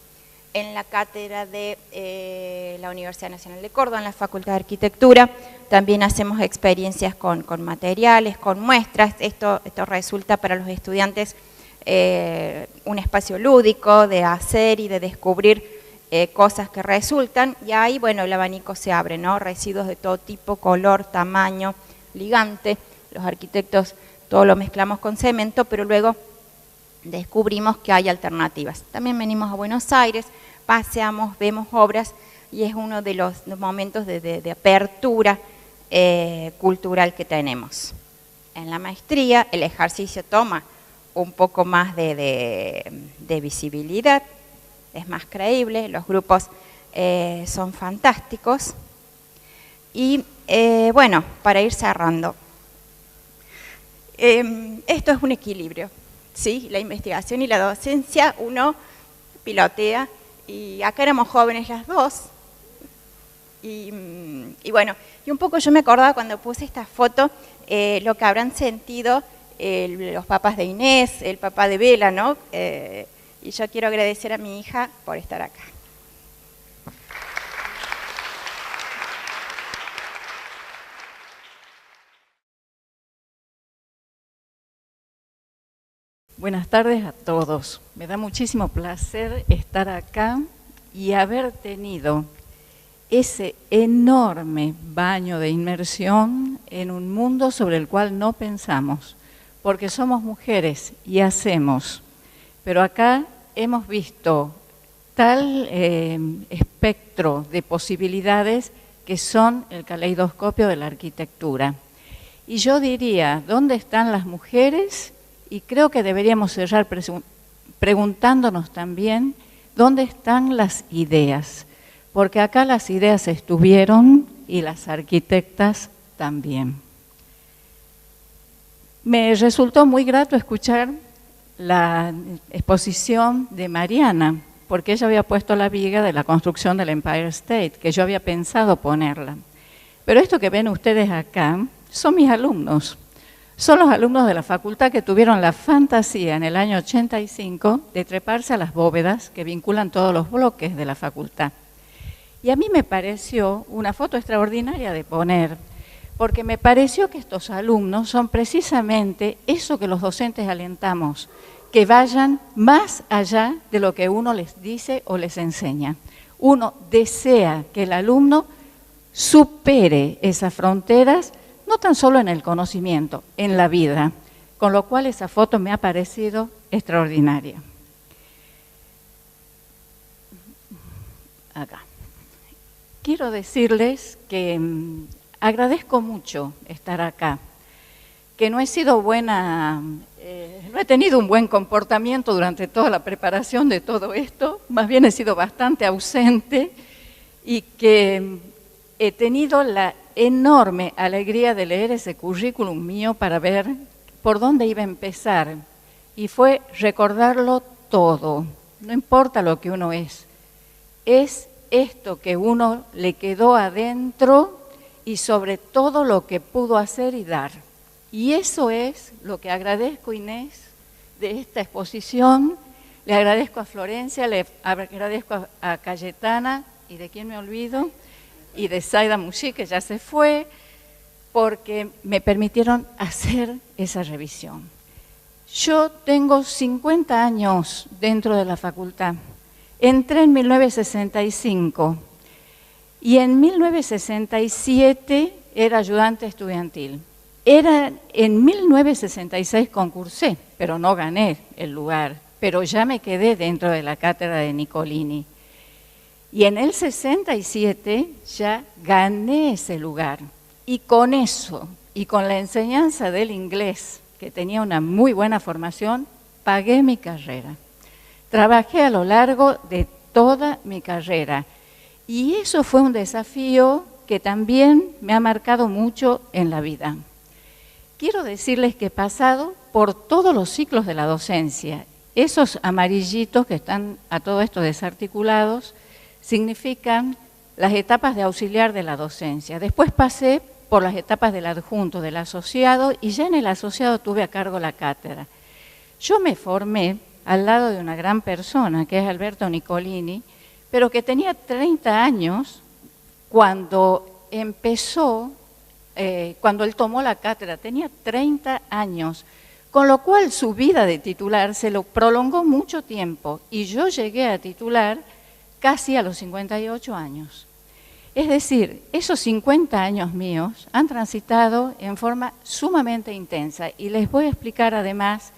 En la cátedra de la Universidad Nacional de Córdoba, en la Facultad de Arquitectura, también hacemos experiencias con materiales, con muestras. Esto resulta para los estudiantes un espacio lúdico de hacer y de descubrir cosas que resultan, y ahí, bueno, el abanico se abre, ¿no? Residuos de todo tipo, color, tamaño, ligante. Los arquitectos todo lo mezclamos con cemento, pero luego descubrimos que hay alternativas. También venimos a Buenos Aires, paseamos, vemos obras, y es uno de los momentos de apertura cultural que tenemos. En la maestría el ejercicio toma un poco más de visibilidad, es más creíble, los grupos son fantásticos. Y bueno, para ir cerrando, esto es un equilibrio, ¿sí? La investigación y la docencia, uno pilotea, y acá éramos jóvenes las dos, y bueno, y un poco yo me acordaba cuando puse esta foto, lo que habrán sentido los papás de Inés, el papá de Bela, ¿no? Y yo quiero agradecer a mi hija por estar acá. Buenas tardes a todos. Me da muchísimo placer estar acá y haber tenido ese enorme baño de inmersión en un mundo sobre el cual no pensamos, porque somos mujeres y hacemos. Pero acá hemos visto tal espectro de posibilidades que son el caleidoscopio de la arquitectura. Y yo diría, ¿dónde están las mujeres? Y creo que deberíamos cerrar preguntándonos también dónde están las ideas, porque acá las ideas estuvieron y las arquitectas también. Me resultó muy grato escuchar la exposición de Mariana, porque ella había puesto la viga de la construcción del Empire State, que yo había pensado ponerla. Pero esto que ven ustedes acá son mis alumnos. Son los alumnos de la facultad que tuvieron la fantasía en el año 85 de treparse a las bóvedas que vinculan todos los bloques de la facultad. Y a mí me pareció una foto extraordinaria de poner, porque me pareció que estos alumnos son precisamente eso que los docentes alentamos, que vayan más allá de lo que uno les dice o les enseña. Uno desea que el alumno supere esas fronteras, no tan solo en el conocimiento, en la vida, con lo cual esa foto me ha parecido extraordinaria. Acá. Quiero decirles que agradezco mucho estar acá, que no he sido buena, no he tenido un buen comportamiento durante toda la preparación de todo esto, más bien he sido bastante ausente y que he tenido la enorme alegría de leer ese currículum mío para ver por dónde iba a empezar. Y fue recordarlo todo, no importa lo que uno es esto que uno le quedó adentro y sobre todo lo que pudo hacer y dar. Y eso es lo que agradezco, Inés, de esta exposición. Le agradezco a Florencia, le agradezco a Cayetana, y de quién me olvido, y de Zaida Mushi, que ya se fue, porque me permitieron hacer esa revisión. Yo tengo 50 años dentro de la facultad. Entré en 1965 y en 1967 era ayudante estudiantil. En 1966 concursé, pero no gané el lugar, pero ya me quedé dentro de la cátedra de Nicolini. Y en el 67 ya gané ese lugar. Y con eso, y con la enseñanza del inglés, que tenía una muy buena formación, pagué mi carrera. Trabajé a lo largo de toda mi carrera. Y eso fue un desafío que también me ha marcado mucho en la vida. Quiero decirles que he pasado por todos los ciclos de la docencia. Esos amarillitos que están a todo esto desarticulados significan las etapas de auxiliar de la docencia. Después pasé por las etapas del adjunto, del asociado, y ya en el asociado tuve a cargo la cátedra. Yo me formé al lado de una gran persona, que es Alberto Nicolini, pero que tenía 30 años cuando empezó, cuando él tomó la cátedra, tenía 30 años, con lo cual su vida de titular se lo prolongó mucho tiempo, y yo llegué a titular casi a los 58 años. Es decir, esos 50 años míos han transitado en forma sumamente intensa, y les voy a explicar además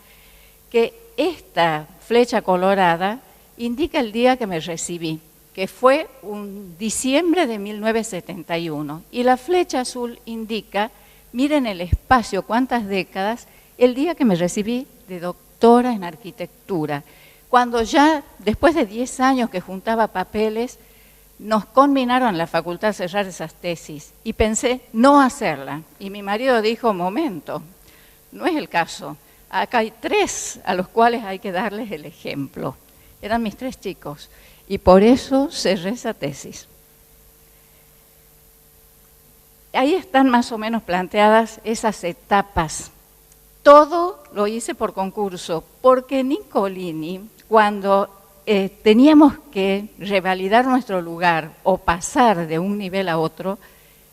que esta flecha colorada indica el día que me recibí, que fue un diciembre de 1971, y la flecha azul indica, miren el espacio, cuántas décadas, el día que me recibí de doctora en arquitectura, cuando ya después de 10 años que juntaba papeles, nos conminaron en la facultad a cerrar esas tesis, y pensé no hacerla, y mi marido dijo, momento, no es el caso. Acá hay 3 a los cuales hay que darles el ejemplo. Eran mis 3 chicos, y por eso cerré esa tesis. Ahí están más o menos planteadas esas etapas. Todo lo hice por concurso, porque Nicolini, cuando teníamos que revalidar nuestro lugar o pasar de un nivel a otro,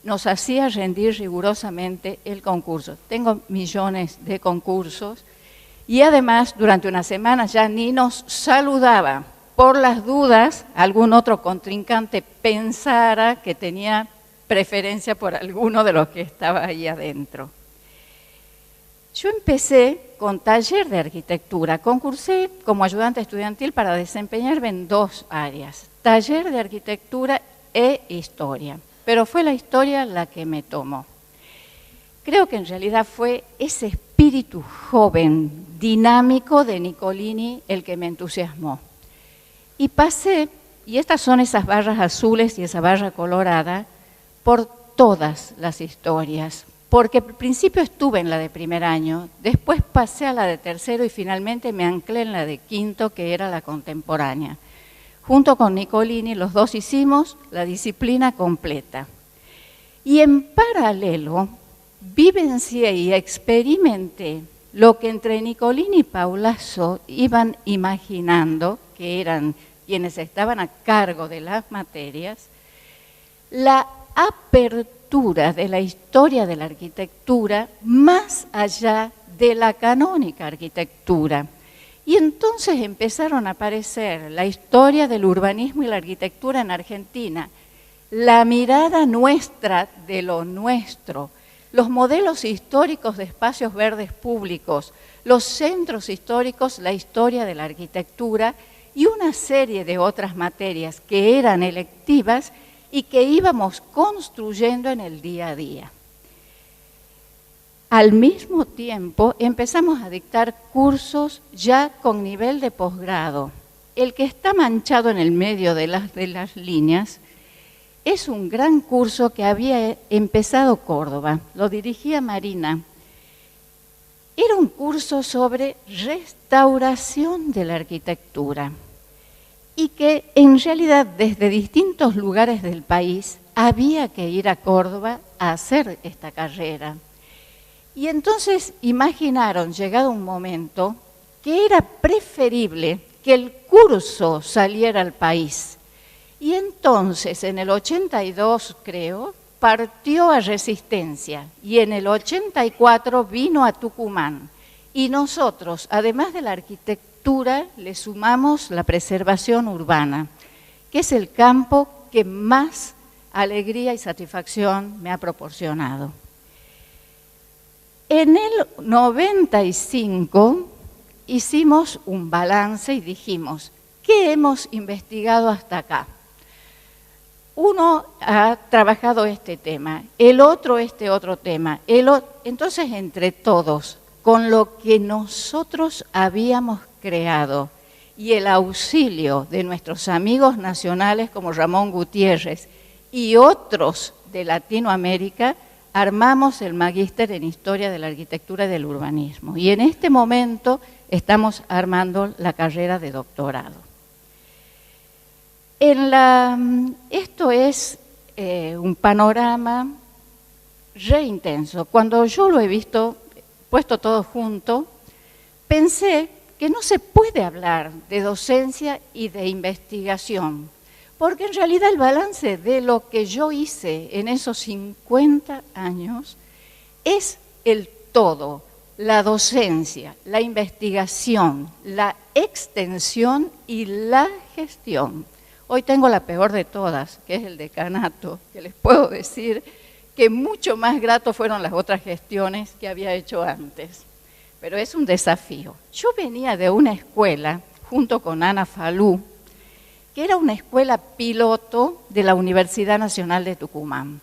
nos hacía rendir rigurosamente el concurso. Tengo millones de concursos y además durante una semana ya ni nos saludaba. Por las dudas, algún otro contrincante pensara que tenía preferencia por alguno de los que estaba ahí adentro. Yo empecé con taller de arquitectura. Concursé como ayudante estudiantil para desempeñarme en 2 áreas, taller de arquitectura e historia. Pero fue la historia la que me tomó. Creo que en realidad fue ese espíritu joven, dinámico de Nicolini el que me entusiasmó. Y pasé, y estas son esas barras azules y esa barra colorada, por todas las historias. Porque al principio estuve en la de primer año, después pasé a la de tercero y finalmente me anclé en la de quinto, que era la contemporánea. Junto con Nicolini, los dos hicimos la disciplina completa. Y en paralelo vivencié y experimenté lo que entre Nicolini y Paulazo iban imaginando, que eran quienes estaban a cargo de las materias, la apertura de la historia de la arquitectura más allá de la canónica arquitectura. Y entonces empezaron a aparecer la historia del urbanismo y la arquitectura en Argentina, la mirada nuestra de lo nuestro, los modelos históricos de espacios verdes públicos, los centros históricos, la historia de la arquitectura y una serie de otras materias que eran electivas y que íbamos construyendo en el día a día. Al mismo tiempo empezamos a dictar cursos ya con nivel de posgrado. El que está manchado en el medio de las líneas es un gran curso que había empezado Córdoba, lo dirigía Marina. Era un curso sobre restauración de la arquitectura y que en realidad desde distintos lugares del país había que ir a Córdoba a hacer esta carrera. Y entonces imaginaron, llegado un momento, que era preferible que el curso saliera al país. Y entonces, en el 82, creo, partió a Resistencia y en el 84 vino a Tucumán. Y nosotros, además de la arquitectura, le sumamos la preservación urbana, que es el campo que más alegría y satisfacción me ha proporcionado. En el 95 hicimos un balance y dijimos, ¿qué hemos investigado hasta acá? Uno ha trabajado este tema, el otro este otro tema. Entonces, entre todos, con lo que nosotros habíamos creado y el auxilio de nuestros amigos nacionales como Ramón Gutiérrez y otros de Latinoamérica, armamos el magíster en Historia de la Arquitectura y del Urbanismo. Y en este momento estamos armando la carrera de doctorado. Esto es un panorama re intenso. Cuando yo lo he visto, puesto todo junto, pensé que no se puede hablar de docencia y de investigación, porque en realidad el balance de lo que yo hice en esos 50 años es el todo, la docencia, la investigación, la extensión y la gestión. Hoy tengo la peor de todas, que es el decanato, que les puedo decir que mucho más grato fueron las otras gestiones que había hecho antes. Pero es un desafío. Yo venía de una escuela, junto con Ana Falú, que era una escuela piloto de la Universidad Nacional de Tucumán.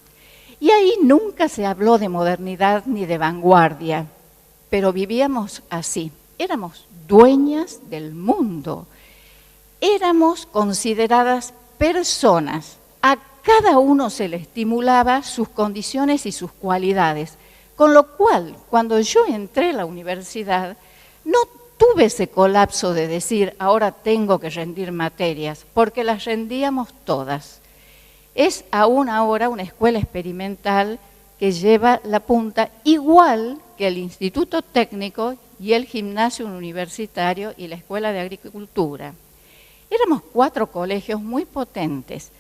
Y ahí nunca se habló de modernidad ni de vanguardia, pero vivíamos así. Éramos dueñas del mundo. Éramos consideradas personas. A cada uno se le estimulaba sus condiciones y sus cualidades. Con lo cual, cuando yo entré a la universidad, no tuve ese colapso de decir, ahora tengo que rendir materias, porque las rendíamos todas. Es aún ahora una escuela experimental que lleva la punta, igual que el Instituto Técnico y el Gimnasio Universitario y la Escuela de Agricultura. Éramos 4 colegios muy potentes,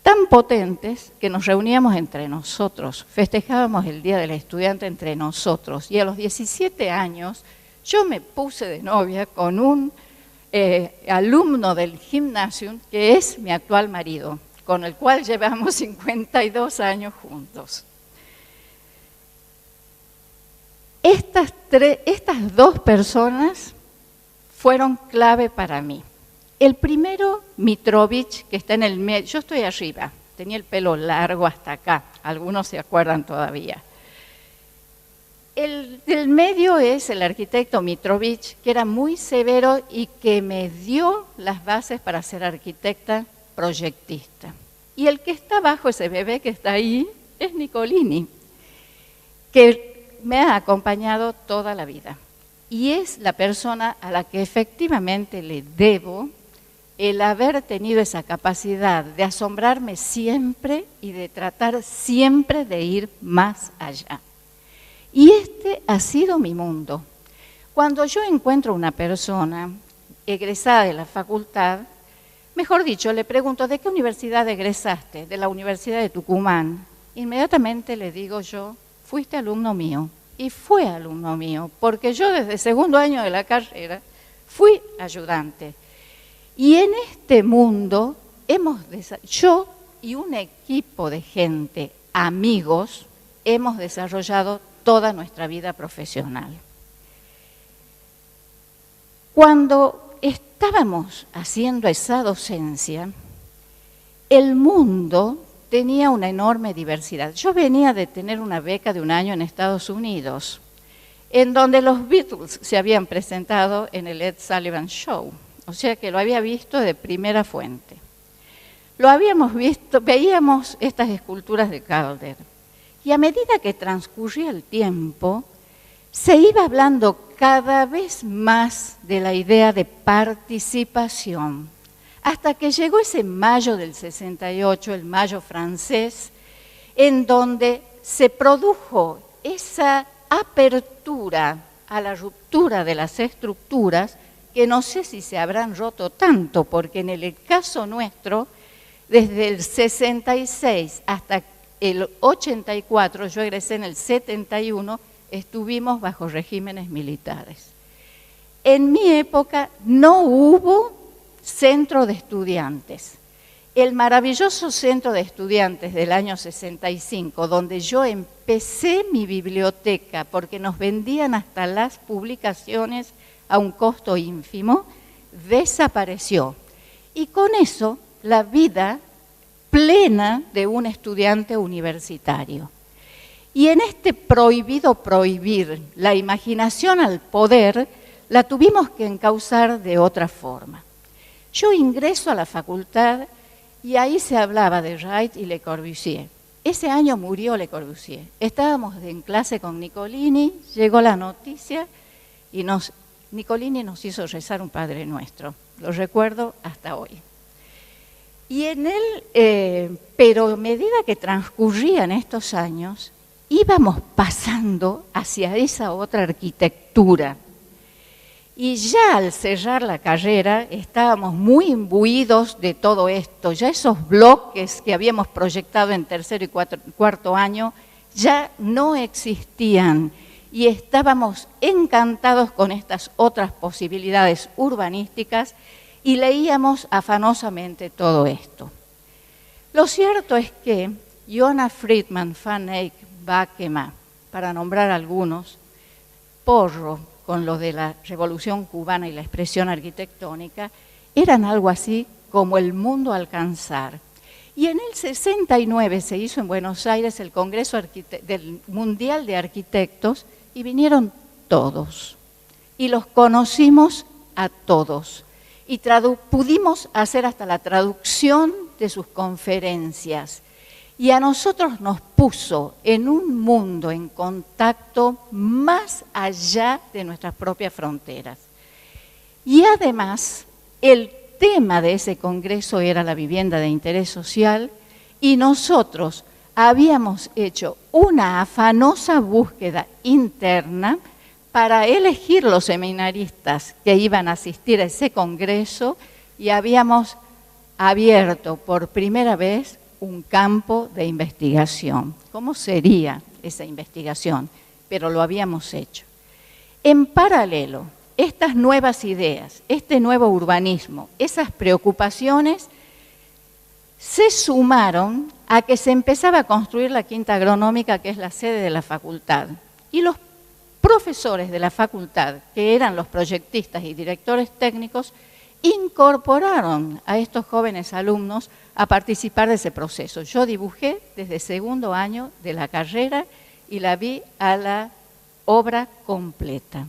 tan potentes que nos reuníamos entre nosotros, festejábamos el Día del Estudiante entre nosotros, y a los 17 años yo me puse de novia con un alumno del gimnasio que es mi actual marido, con el cual llevamos 52 años juntos. Estas 2 personas fueron clave para mí. El primero, Mitrovich, que está en el medio, yo estoy arriba, tenía el pelo largo hasta acá, algunos se acuerdan todavía. El del medio es el arquitecto Mitrovich, que era muy severo y que me dio las bases para ser arquitecta proyectista. Y el que está abajo, ese bebé que está ahí, es Nicolini, que me ha acompañado toda la vida. Y es la persona a la que efectivamente le debo el haber tenido esa capacidad de asombrarme siempre y de tratar siempre de ir más allá. Y este ha sido mi mundo. Cuando yo encuentro una persona egresada de la facultad, mejor dicho, le pregunto, ¿de qué universidad egresaste? De la Universidad de Tucumán. Inmediatamente le digo yo, fuiste alumno mío. Y fue alumno mío, porque yo desde el segundo año de la carrera fui ayudante. Y en este mundo yo y un equipo de gente, amigos, hemos desarrollado toda nuestra vida profesional. Cuando estábamos haciendo esa docencia, el mundo tenía una enorme diversidad. Yo venía de tener una beca de un año en Estados Unidos, en donde los Beatles se habían presentado en el Ed Sullivan Show, o sea que lo había visto de primera fuente. Lo habíamos visto, veíamos estas esculturas de Calder, y a medida que transcurría el tiempo, se iba hablando cada vez más de la idea de participación, hasta que llegó ese mayo del 68, el mayo francés, en donde se produjo esa apertura a la ruptura de las estructuras, que no sé si se habrán roto tanto, porque en el caso nuestro, desde el 66 hasta el 84, yo egresé en el 71, estuvimos bajo regímenes militares. En mi época no hubo centro de estudiantes. El maravilloso centro de estudiantes del año 65, donde yo empecé mi biblioteca, porque nos vendían hasta las publicaciones a un costo ínfimo, desapareció. Y con eso, la vida plena de un estudiante universitario. Y en este prohibido prohibir la imaginación al poder, la tuvimos que encauzar de otra forma. Yo ingreso a la facultad y ahí se hablaba de Wright y Le Corbusier. Ese año murió Le Corbusier. Estábamos en clase con Nicolini, llegó la noticia y Nicolini nos hizo rezar un Padre Nuestro. Lo recuerdo hasta hoy. Y pero a medida que transcurrían estos años, íbamos pasando hacia esa otra arquitectura. Y ya al cerrar la carrera estábamos muy imbuidos de todo esto. Ya esos bloques que habíamos proyectado en tercero y cuarto año ya no existían. Y estábamos encantados con estas otras posibilidades urbanísticas y leíamos afanosamente todo esto. Lo cierto es que Johanna Friedman, Van Eyck, Báquema, para nombrar algunos, Porro, con lo de la Revolución Cubana y la expresión arquitectónica, eran algo así como el mundo a alcanzar. Y en el 69 se hizo en Buenos Aires el Congreso del Mundial de Arquitectos y vinieron todos. Y los conocimos a todos. Y pudimos hacer hasta la traducción de sus conferencias. Y a nosotros nos puso en un mundo en contacto más allá de nuestras propias fronteras. Y además, el tema de ese congreso era la vivienda de interés social y nosotros habíamos hecho una afanosa búsqueda interna para elegir los seminaristas que iban a asistir a ese congreso y habíamos abierto por primera vez un campo de investigación. ¿Cómo sería esa investigación? Pero lo habíamos hecho. En paralelo, estas nuevas ideas, este nuevo urbanismo, esas preocupaciones se sumaron a que se empezaba a construir la Quinta Agronómica, que es la sede de la facultad. Y los profesores de la facultad, que eran los proyectistas y directores técnicos, incorporaron a estos jóvenes alumnos a participar de ese proceso. Yo dibujé desde segundo año de la carrera y la vi a la obra completa.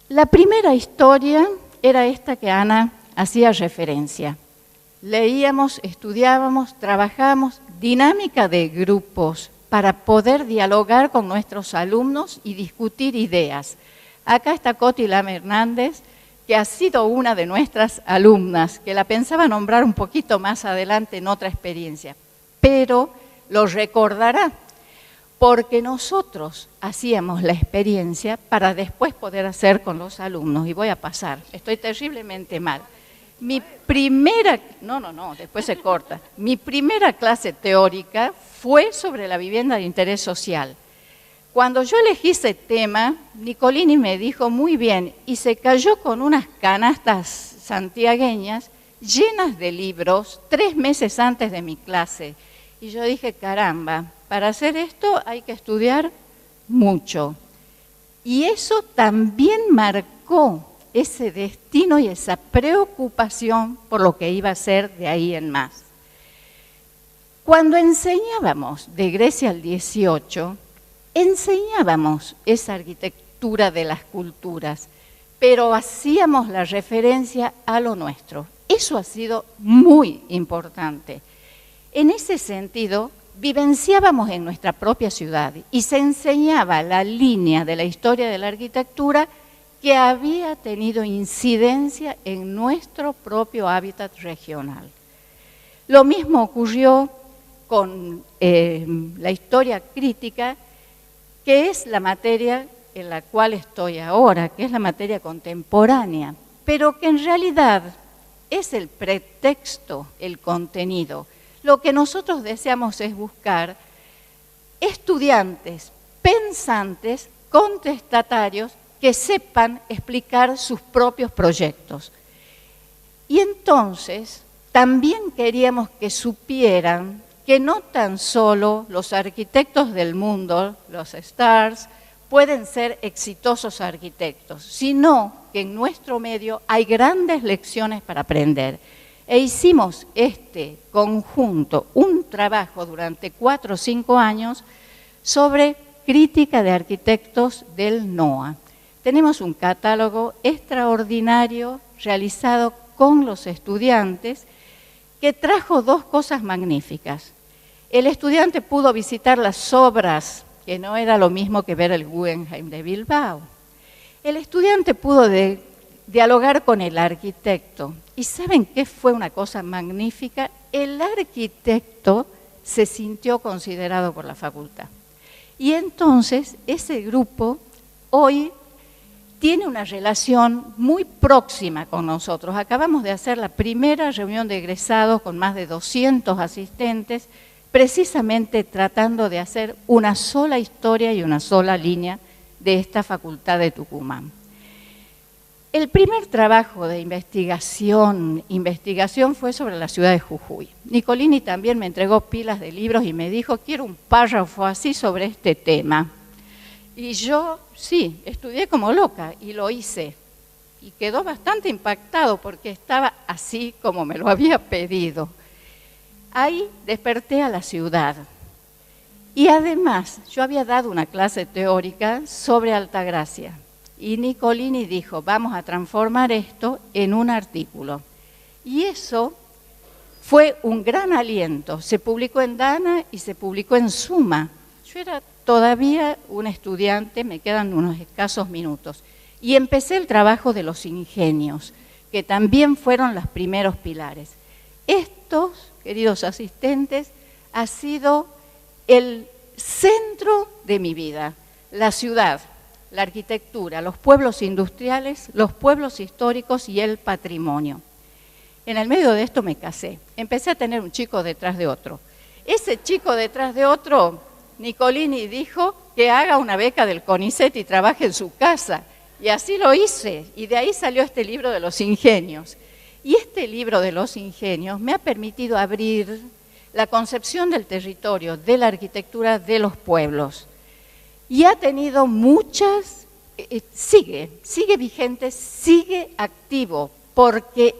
La primera historia era esta que Ana hacía referencia. Leíamos, estudiábamos, trabajábamos, dinámica de grupos para poder dialogar con nuestros alumnos y discutir ideas. Acá está Coti Lama Hernández que ha sido una de nuestras alumnas, que la pensaba nombrar un poquito más adelante en otra experiencia, pero lo recordará, porque nosotros hacíamos la experiencia para después poder hacer con los alumnos. Y voy a pasar, estoy terriblemente mal. Mi primera, después se corta. Mi primera clase teórica fue sobre la vivienda de interés social. Cuando yo elegí ese tema, Nicolini me dijo muy bien, y se cayó con unas canastas santiagueñas llenas de libros 3 meses antes de mi clase. Y yo dije, caramba, para hacer esto hay que estudiar mucho. Y eso también marcó ese destino y esa preocupación por lo que iba a ser de ahí en más. Cuando enseñábamos de Grecia al 18, enseñábamos esa arquitectura de las culturas, pero hacíamos la referencia a lo nuestro. Eso ha sido muy importante. En ese sentido, vivenciábamos en nuestra propia ciudad y se enseñaba la línea de la historia de la arquitectura que había tenido incidencia en nuestro propio hábitat regional. Lo mismo ocurrió con la historia crítica, que es la materia en la cual estoy ahora, que es la materia contemporánea, pero que en realidad es el pretexto, el contenido. Lo que nosotros deseamos es buscar estudiantes, pensantes, contestatarios, que sepan explicar sus propios proyectos. Y entonces también queríamos que supieran que no tan solo los arquitectos del mundo, los stars, pueden ser exitosos arquitectos, sino que en nuestro medio hay grandes lecciones para aprender. E hicimos este conjunto, un trabajo durante 4 o 5 años sobre crítica de arquitectos del NOA. Tenemos un catálogo extraordinario realizado con los estudiantes que trajo 2 cosas magníficas. El estudiante pudo visitar las obras, que no era lo mismo que ver el Guggenheim de Bilbao. El estudiante pudo dialogar con el arquitecto. ¿Y saben qué fue una cosa magnífica? El arquitecto se sintió considerado por la facultad. Y entonces ese grupo hoy tiene una relación muy próxima con nosotros. Acabamos de hacer la primera reunión de egresados con más de 200 asistentes, precisamente tratando de hacer una sola historia y una sola línea de esta facultad de Tucumán. El primer trabajo de investigación fue sobre la ciudad de Jujuy. Nicolini también me entregó pilas de libros y me dijo, quiero un párrafo así sobre este tema. Y yo, sí, estudié como loca y lo hice. Y quedó bastante impactado porque estaba así como me lo había pedido. Ahí desperté a la ciudad. Y además, yo había dado una clase teórica sobre Altagracia. Y Nicolini dijo, vamos a transformar esto en un artículo. Y eso fue un gran aliento. Se publicó en Dana y se publicó en Suma. Yo era todavía un estudiante, me quedan unos escasos minutos. Y empecé el trabajo de los ingenios, que también fueron los primeros pilares. Estos, queridos asistentes, ha sido el centro de mi vida, la ciudad, la arquitectura, los pueblos industriales, los pueblos históricos y el patrimonio. En el medio de esto me casé. Empecé a tener un chico detrás de otro. Ese chico detrás de otro, Nicolini dijo que haga una beca del CONICET y trabaje en su casa. Y así lo hice. Y de ahí salió este libro de los ingenios. Y este libro de los ingenios me ha permitido abrir la concepción del territorio, de la arquitectura de los pueblos. Y ha tenido muchas, sigue vigente, sigue activo, porque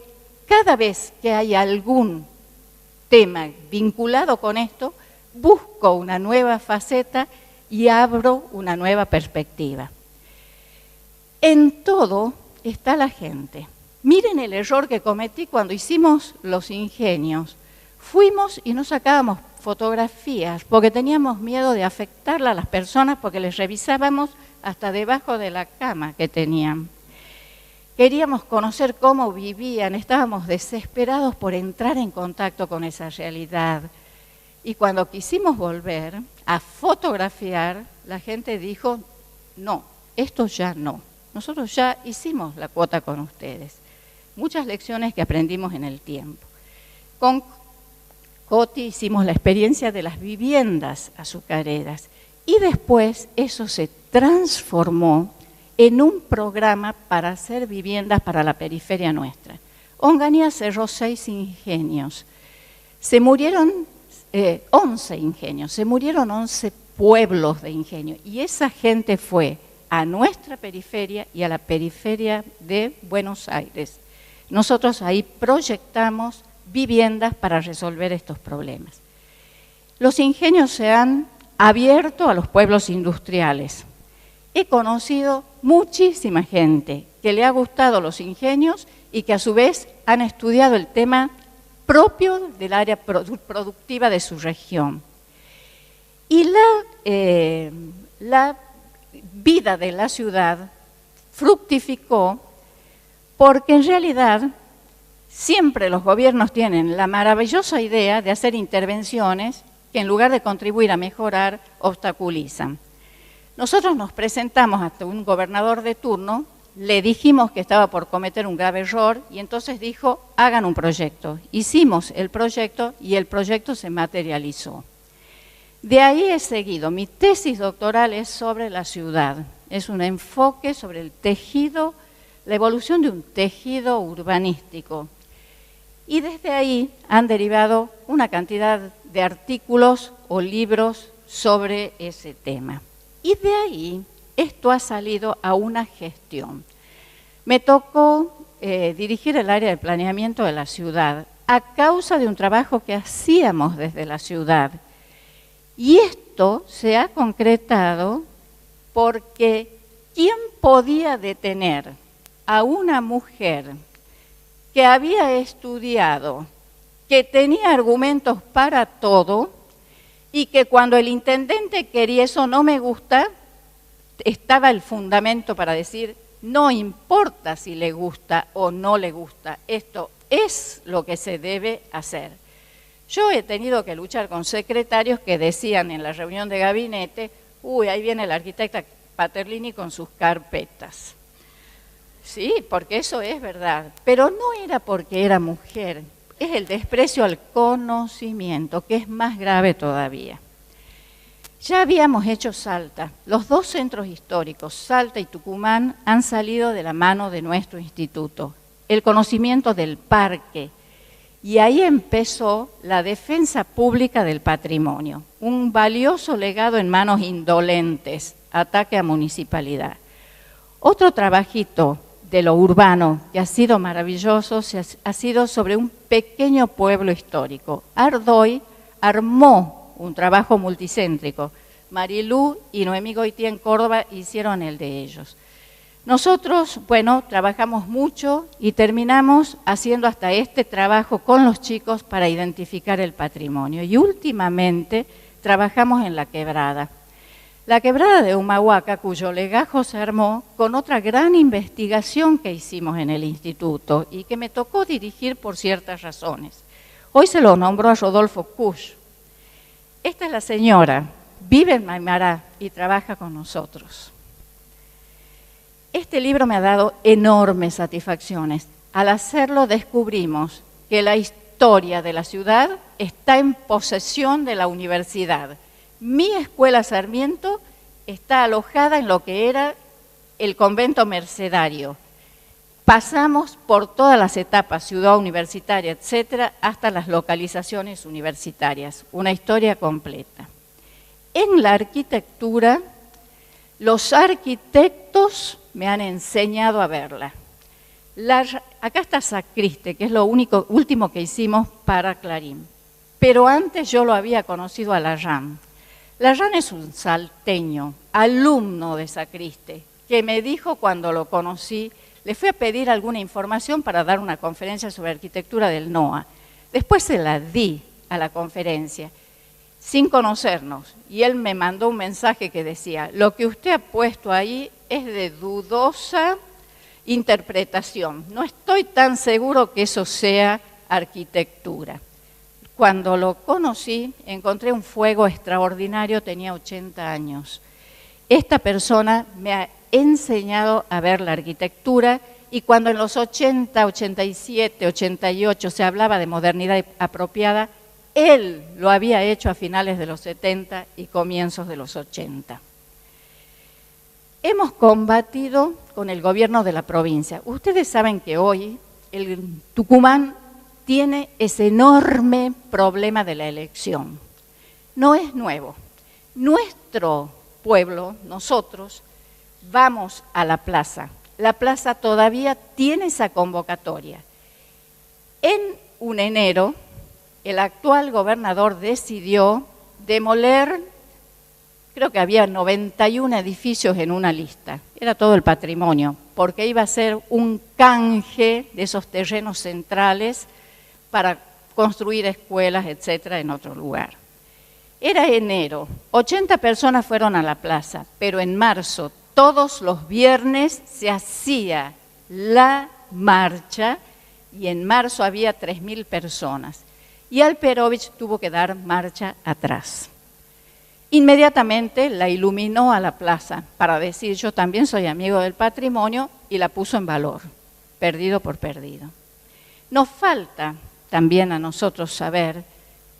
cada vez que hay algún tema vinculado con esto, busco una nueva faceta y abro una nueva perspectiva. En todo está la gente. Miren el error que cometí cuando hicimos los ingenios. Fuimos y no sacábamos fotografías porque teníamos miedo de afectarla a las personas porque les revisábamos hasta debajo de la cama que tenían. queríamos conocer cómo vivían, estábamos desesperados por entrar en contacto con esa realidad. Y cuando quisimos volver a fotografiar, la gente dijo, no, esto ya no. Nosotros ya hicimos la cuota con ustedes. Muchas lecciones que aprendimos en el tiempo. Con Coti hicimos la experiencia de las viviendas azucareras y después eso se transformó en un programa para hacer viviendas para la periferia nuestra. Onganía cerró 6 ingenios. Se murieron 11 ingenios, se murieron 11 pueblos de ingenio. Y esa gente fue a nuestra periferia y a la periferia de Buenos Aires. Nosotros ahí proyectamos viviendas para resolver estos problemas. Los ingenios se han abierto a los pueblos industriales. He conocido muchísima gente que le ha gustado los ingenios y que a su vez han estudiado el tema propio del área productiva de su región. Y la vida de la ciudad fructificó porque en realidad siempre los gobiernos tienen la maravillosa idea de hacer intervenciones que en lugar de contribuir a mejorar, obstaculizan. Nosotros nos presentamos ante un gobernador de turno, le dijimos que estaba por cometer un grave error y entonces dijo, hagan un proyecto. Hicimos el proyecto y el proyecto se materializó. De ahí he seguido. Mi tesis doctoral es sobre la ciudad. Es un enfoque sobre el tejido, la evolución de un tejido urbanístico. Y desde ahí han derivado una cantidad de artículos o libros sobre ese tema. Y de ahí esto ha salido a una gestión. Me tocó dirigir el área de planeamiento de la ciudad a causa de un trabajo que hacíamos desde la ciudad. Y esto se ha concretado porque ¿quién podía detener a una mujer que había estudiado, que tenía argumentos para todo y que cuando el intendente quería eso no me gusta, estaba el fundamento para decir no importa si le gusta o no le gusta, esto es lo que se debe hacer? Yo he tenido que luchar con secretarios que decían en la reunión de gabinete, uy, ahí viene la arquitecta Paterlini con sus carpetas. Sí, porque eso es verdad, pero no era porque era mujer, es el desprecio al conocimiento, que es más grave todavía. Ya habíamos hecho Salta, los 2 centros históricos, Salta y Tucumán, han salido de la mano de nuestro instituto. El conocimiento del parque, y ahí empezó la defensa pública del patrimonio, un valioso legado en manos indolentes, ataque a municipalidad. Otro trabajito de lo urbano que ha sido maravilloso ha sido sobre un pequeño pueblo histórico. Ardoy armó un trabajo multicéntrico. Marilú y Noemí Goitía en Córdoba hicieron el de ellos. Nosotros, bueno, trabajamos mucho y terminamos haciendo hasta este trabajo con los chicos para identificar el patrimonio. Y últimamente trabajamos en La Quebrada. La Quebrada de Humahuaca, cuyo legajo se armó con otra gran investigación que hicimos en el instituto y que me tocó dirigir por ciertas razones. Hoy se lo nombró a Rodolfo Kusch. Esta es la señora, vive en Maimará y trabaja con nosotros. Este libro me ha dado enormes satisfacciones. Al hacerlo descubrimos que la historia de la ciudad está en posesión de la universidad. Mi escuela Sarmiento está alojada en lo que era el convento mercedario. Pasamos por todas las etapas, ciudad universitaria, etcétera, hasta las localizaciones universitarias. Una historia completa. En la arquitectura, los arquitectos me han enseñado a verla. Acá está Sacriste, que es lo último que hicimos para Clarín. Pero antes yo lo había conocido a Larrán. Larrán es un salteño, alumno de Sacriste, que me dijo cuando lo conocí, le fui a pedir alguna información para dar una conferencia sobre arquitectura del NOA. Después se la di a la conferencia, sin conocernos, y él me mandó un mensaje que decía, lo que usted ha puesto ahí es de dudosa interpretación. No estoy tan seguro que eso sea arquitectura. Cuando lo conocí, encontré un fuego extraordinario, tenía 80 años. Esta persona me ha enseñado a ver la arquitectura y cuando en los 80, 87, 88 se hablaba de modernidad apropiada, él lo había hecho a finales de los 70 y comienzos de los 80. Hemos combatido con el gobierno de la provincia. Ustedes saben que hoy el Tucumán tiene ese enorme problema de la elección. No es nuevo. Nuestro pueblo, nosotros, vamos a la plaza. La plaza todavía tiene esa convocatoria. En un enero, el actual gobernador decidió demoler, creo que había 91 edificios en una lista, era todo el patrimonio, porque iba a ser un canje de esos terrenos centrales para construir escuelas, etcétera, en otro lugar. Era enero, 80 personas fueron a la plaza, pero en marzo, todos los viernes se hacía la marcha y en marzo había 3.000 personas. Y Alperovich tuvo que dar marcha atrás. Inmediatamente la iluminó a la plaza para decir yo también soy amigo del patrimonio y la puso en valor, perdido por perdido. Nos falta también a nosotros saber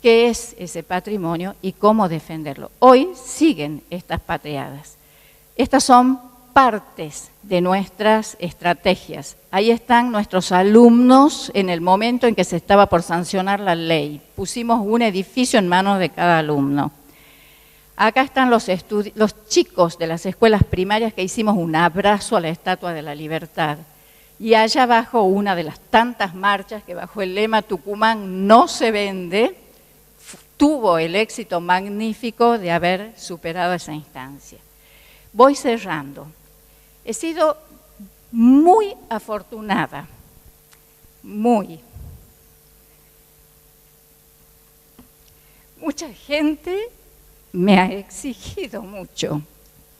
qué es ese patrimonio y cómo defenderlo. Hoy siguen estas pateadas. Estas son partes de nuestras estrategias. Ahí están nuestros alumnos en el momento en que se estaba por sancionar la ley. Pusimos un edificio en manos de cada alumno. Acá están los chicos de las escuelas primarias que hicimos un abrazo a la Estatua de la Libertad. Y allá abajo una de las tantas marchas que bajo el lema Tucumán no se vende, tuvo el éxito magnífico de haber superado esa instancia. Voy cerrando. He sido muy afortunada, muy. Mucha gente me ha exigido mucho,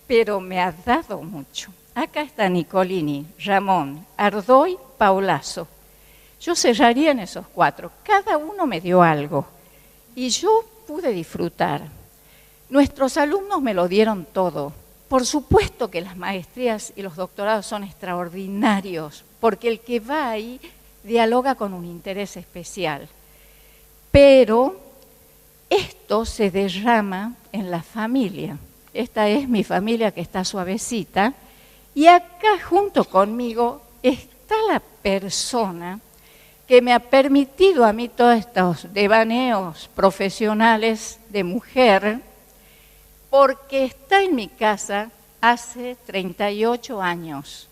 pero me ha dado mucho. Acá está Nicolini, Ramón, Ardoy, Paulazo. Yo cerraría en esos 4. Cada uno me dio algo y yo pude disfrutar. Nuestros alumnos me lo dieron todo. Por supuesto que las maestrías y los doctorados son extraordinarios, porque el que va ahí dialoga con un interés especial. Pero esto se derrama en la familia. Esta es mi familia que está suavecita. Y acá junto conmigo está la persona que me ha permitido a mí todos estos devaneos profesionales de mujer, porque está en mi casa hace 38 años.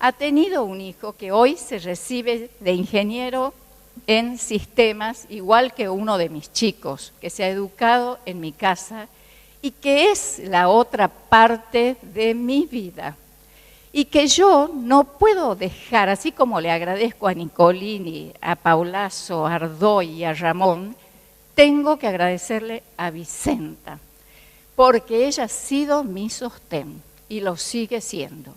Ha tenido un hijo que hoy se recibe de ingeniero en sistemas, igual que uno de mis chicos, que se ha educado en mi casa y que es la otra parte de mi vida. Y que yo no puedo dejar, así como le agradezco a Nicolini, a Paulazo, a Ardoy y a Ramón, tengo que agradecerle a Vicenta, porque ella ha sido mi sostén y lo sigue siendo.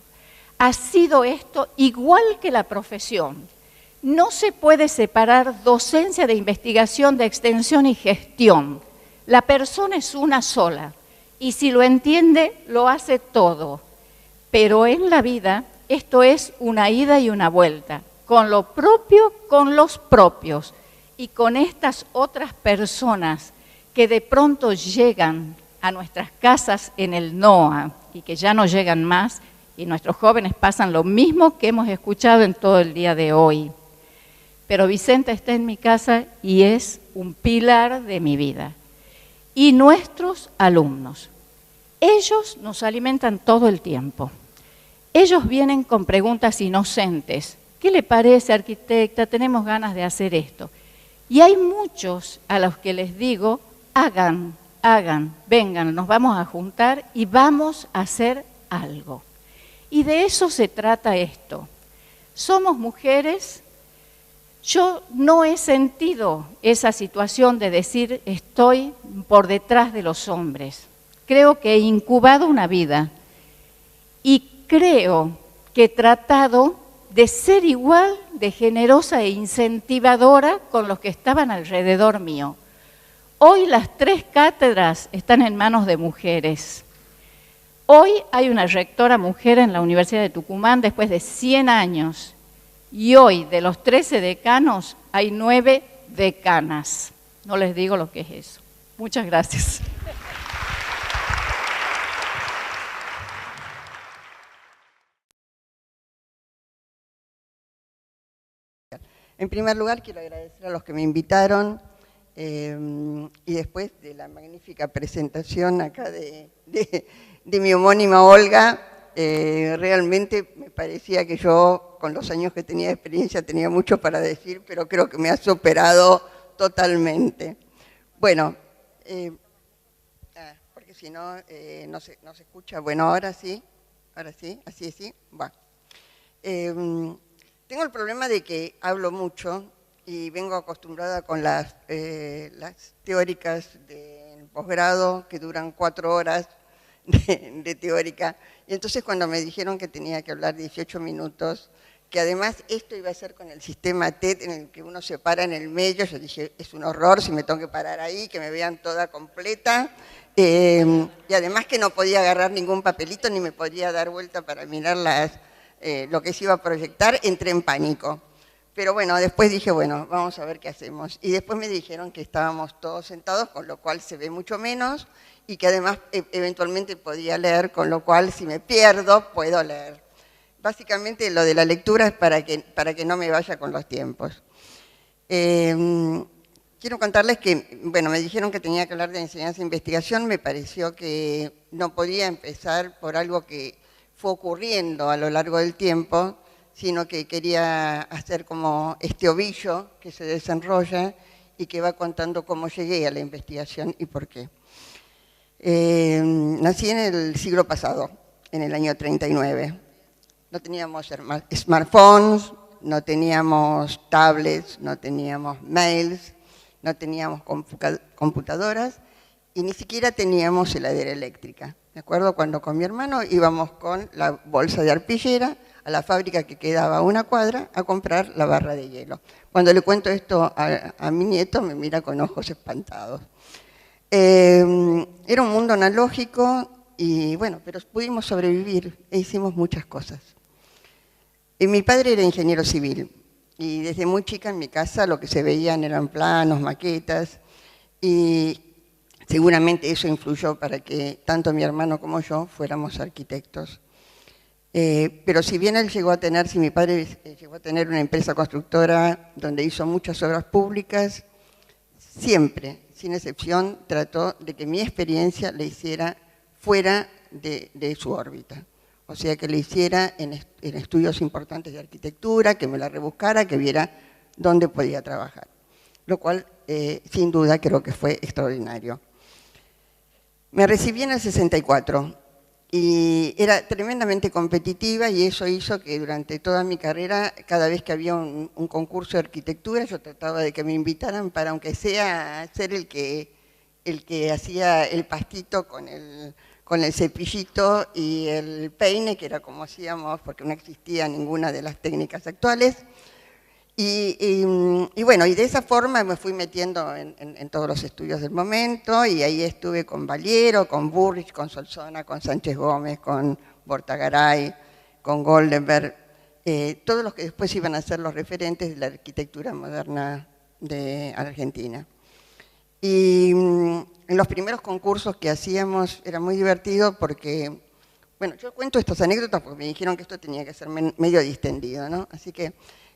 Ha sido esto igual que la profesión. No se puede separar docencia de investigación, de extensión y gestión. La persona es una sola y si lo entiende, lo hace todo. Pero en la vida esto es una ida y una vuelta, con lo propio, con los propios y con estas otras personas que de pronto llegan a nuestras casas en el NOA y que ya no llegan más y nuestros jóvenes pasan lo mismo que hemos escuchado en todo el día de hoy. Pero Vicenta está en mi casa y es un pilar de mi vida. Y nuestros alumnos, ellos nos alimentan todo el tiempo. Ellos vienen con preguntas inocentes. ¿Qué le parece, arquitecta? Tenemos ganas de hacer esto. Y hay muchos a los que les digo, hagan, vengan, nos vamos a juntar y vamos a hacer algo. Y de eso se trata esto. Somos mujeres. Yo no he sentido esa situación de decir estoy por detrás de los hombres. Creo que he incubado una vida y creo que he tratado de ser igual de generosa e incentivadora con los que estaban alrededor mío. Hoy las 3 cátedras están en manos de mujeres. Hoy hay una rectora mujer en la Universidad de Tucumán después de 100 años. Y hoy, de los 13 decanos, hay 9 decanas. No les digo lo que es eso. Muchas gracias. En primer lugar, quiero agradecer a los que me invitaron y después de la magnífica presentación acá de mi homónima Olga, realmente me parecía que yo, con los años que tenía de experiencia, tenía mucho para decir, pero creo que me ha superado totalmente. Bueno, porque si no, no se escucha. Bueno, ahora sí, así sí, va. Tengo el problema de que hablo mucho y vengo acostumbrada con las teóricas del posgrado que duran 4 horas de teórica. Y entonces cuando me dijeron que tenía que hablar 18 minutos, que además esto iba a ser con el sistema TED en el que uno se para en el medio, yo dije, es un horror si me tengo que parar ahí, que me vean toda completa. Y además que no podía agarrar ningún papelito ni me podía dar vuelta para mirar lo que se iba a proyectar, entré en pánico. Pero bueno, después dije, bueno, vamos a ver qué hacemos. Y después me dijeron que estábamos todos sentados, con lo cual se ve mucho menos, y que además eventualmente podía leer, con lo cual si me pierdo, puedo leer. Básicamente lo de la lectura es para que no me vaya con los tiempos. Quiero contarles que, bueno, me dijeron que tenía que hablar de enseñanza e investigación, me pareció que no podía empezar por algo que fue ocurriendo a lo largo del tiempo, sino que quería hacer como este ovillo que se desenrolla y que va contando cómo llegué a la investigación y por qué. Nací en el siglo pasado, en el año 39. No teníamos smartphones, no teníamos tablets, no teníamos mails, no teníamos computadoras y ni siquiera teníamos heladera eléctrica. Me acuerdo cuando con mi hermano íbamos con la bolsa de arpillera a la fábrica que quedaba a 1 cuadra a comprar la barra de hielo. Cuando le cuento esto a mi nieto me mira con ojos espantados. Era un mundo analógico y bueno, pero pudimos sobrevivir e hicimos muchas cosas. Mi padre era ingeniero civil y desde muy chica en mi casa lo que se veían eran planos, maquetas y seguramente eso influyó para que tanto mi hermano como yo fuéramos arquitectos. Pero si bien él llegó a tener, si mi padre llegó a tener una empresa constructora donde hizo muchas obras públicas, siempre, sin excepción, trató de que mi experiencia la hiciera fuera de su órbita. O sea, que la hiciera en estudios importantes de arquitectura, que me la rebuscara, que viera dónde podía trabajar. Lo cual, sin duda, creo que fue extraordinario. Me recibí en el 64 y era tremendamente competitiva y eso hizo que durante toda mi carrera, cada vez que había un concurso de arquitectura, yo trataba de que me invitaran para, aunque sea, ser el que hacía el pastito con el cepillito y el peine, que era como hacíamos, porque no existía ninguna de las técnicas actuales. Y bueno, y de esa forma me fui metiendo en todos los estudios del momento y ahí estuve con Valiero, con Burrich, con Solsona, con Sánchez Gómez, con Bortagaray, con Goldenberg, todos los que después iban a ser los referentes de la arquitectura moderna de Argentina. Y en los primeros concursos que hacíamos era muy divertido porque, bueno, yo cuento estas anécdotas porque me dijeron que esto tenía que ser medio distendido, ¿no? Así que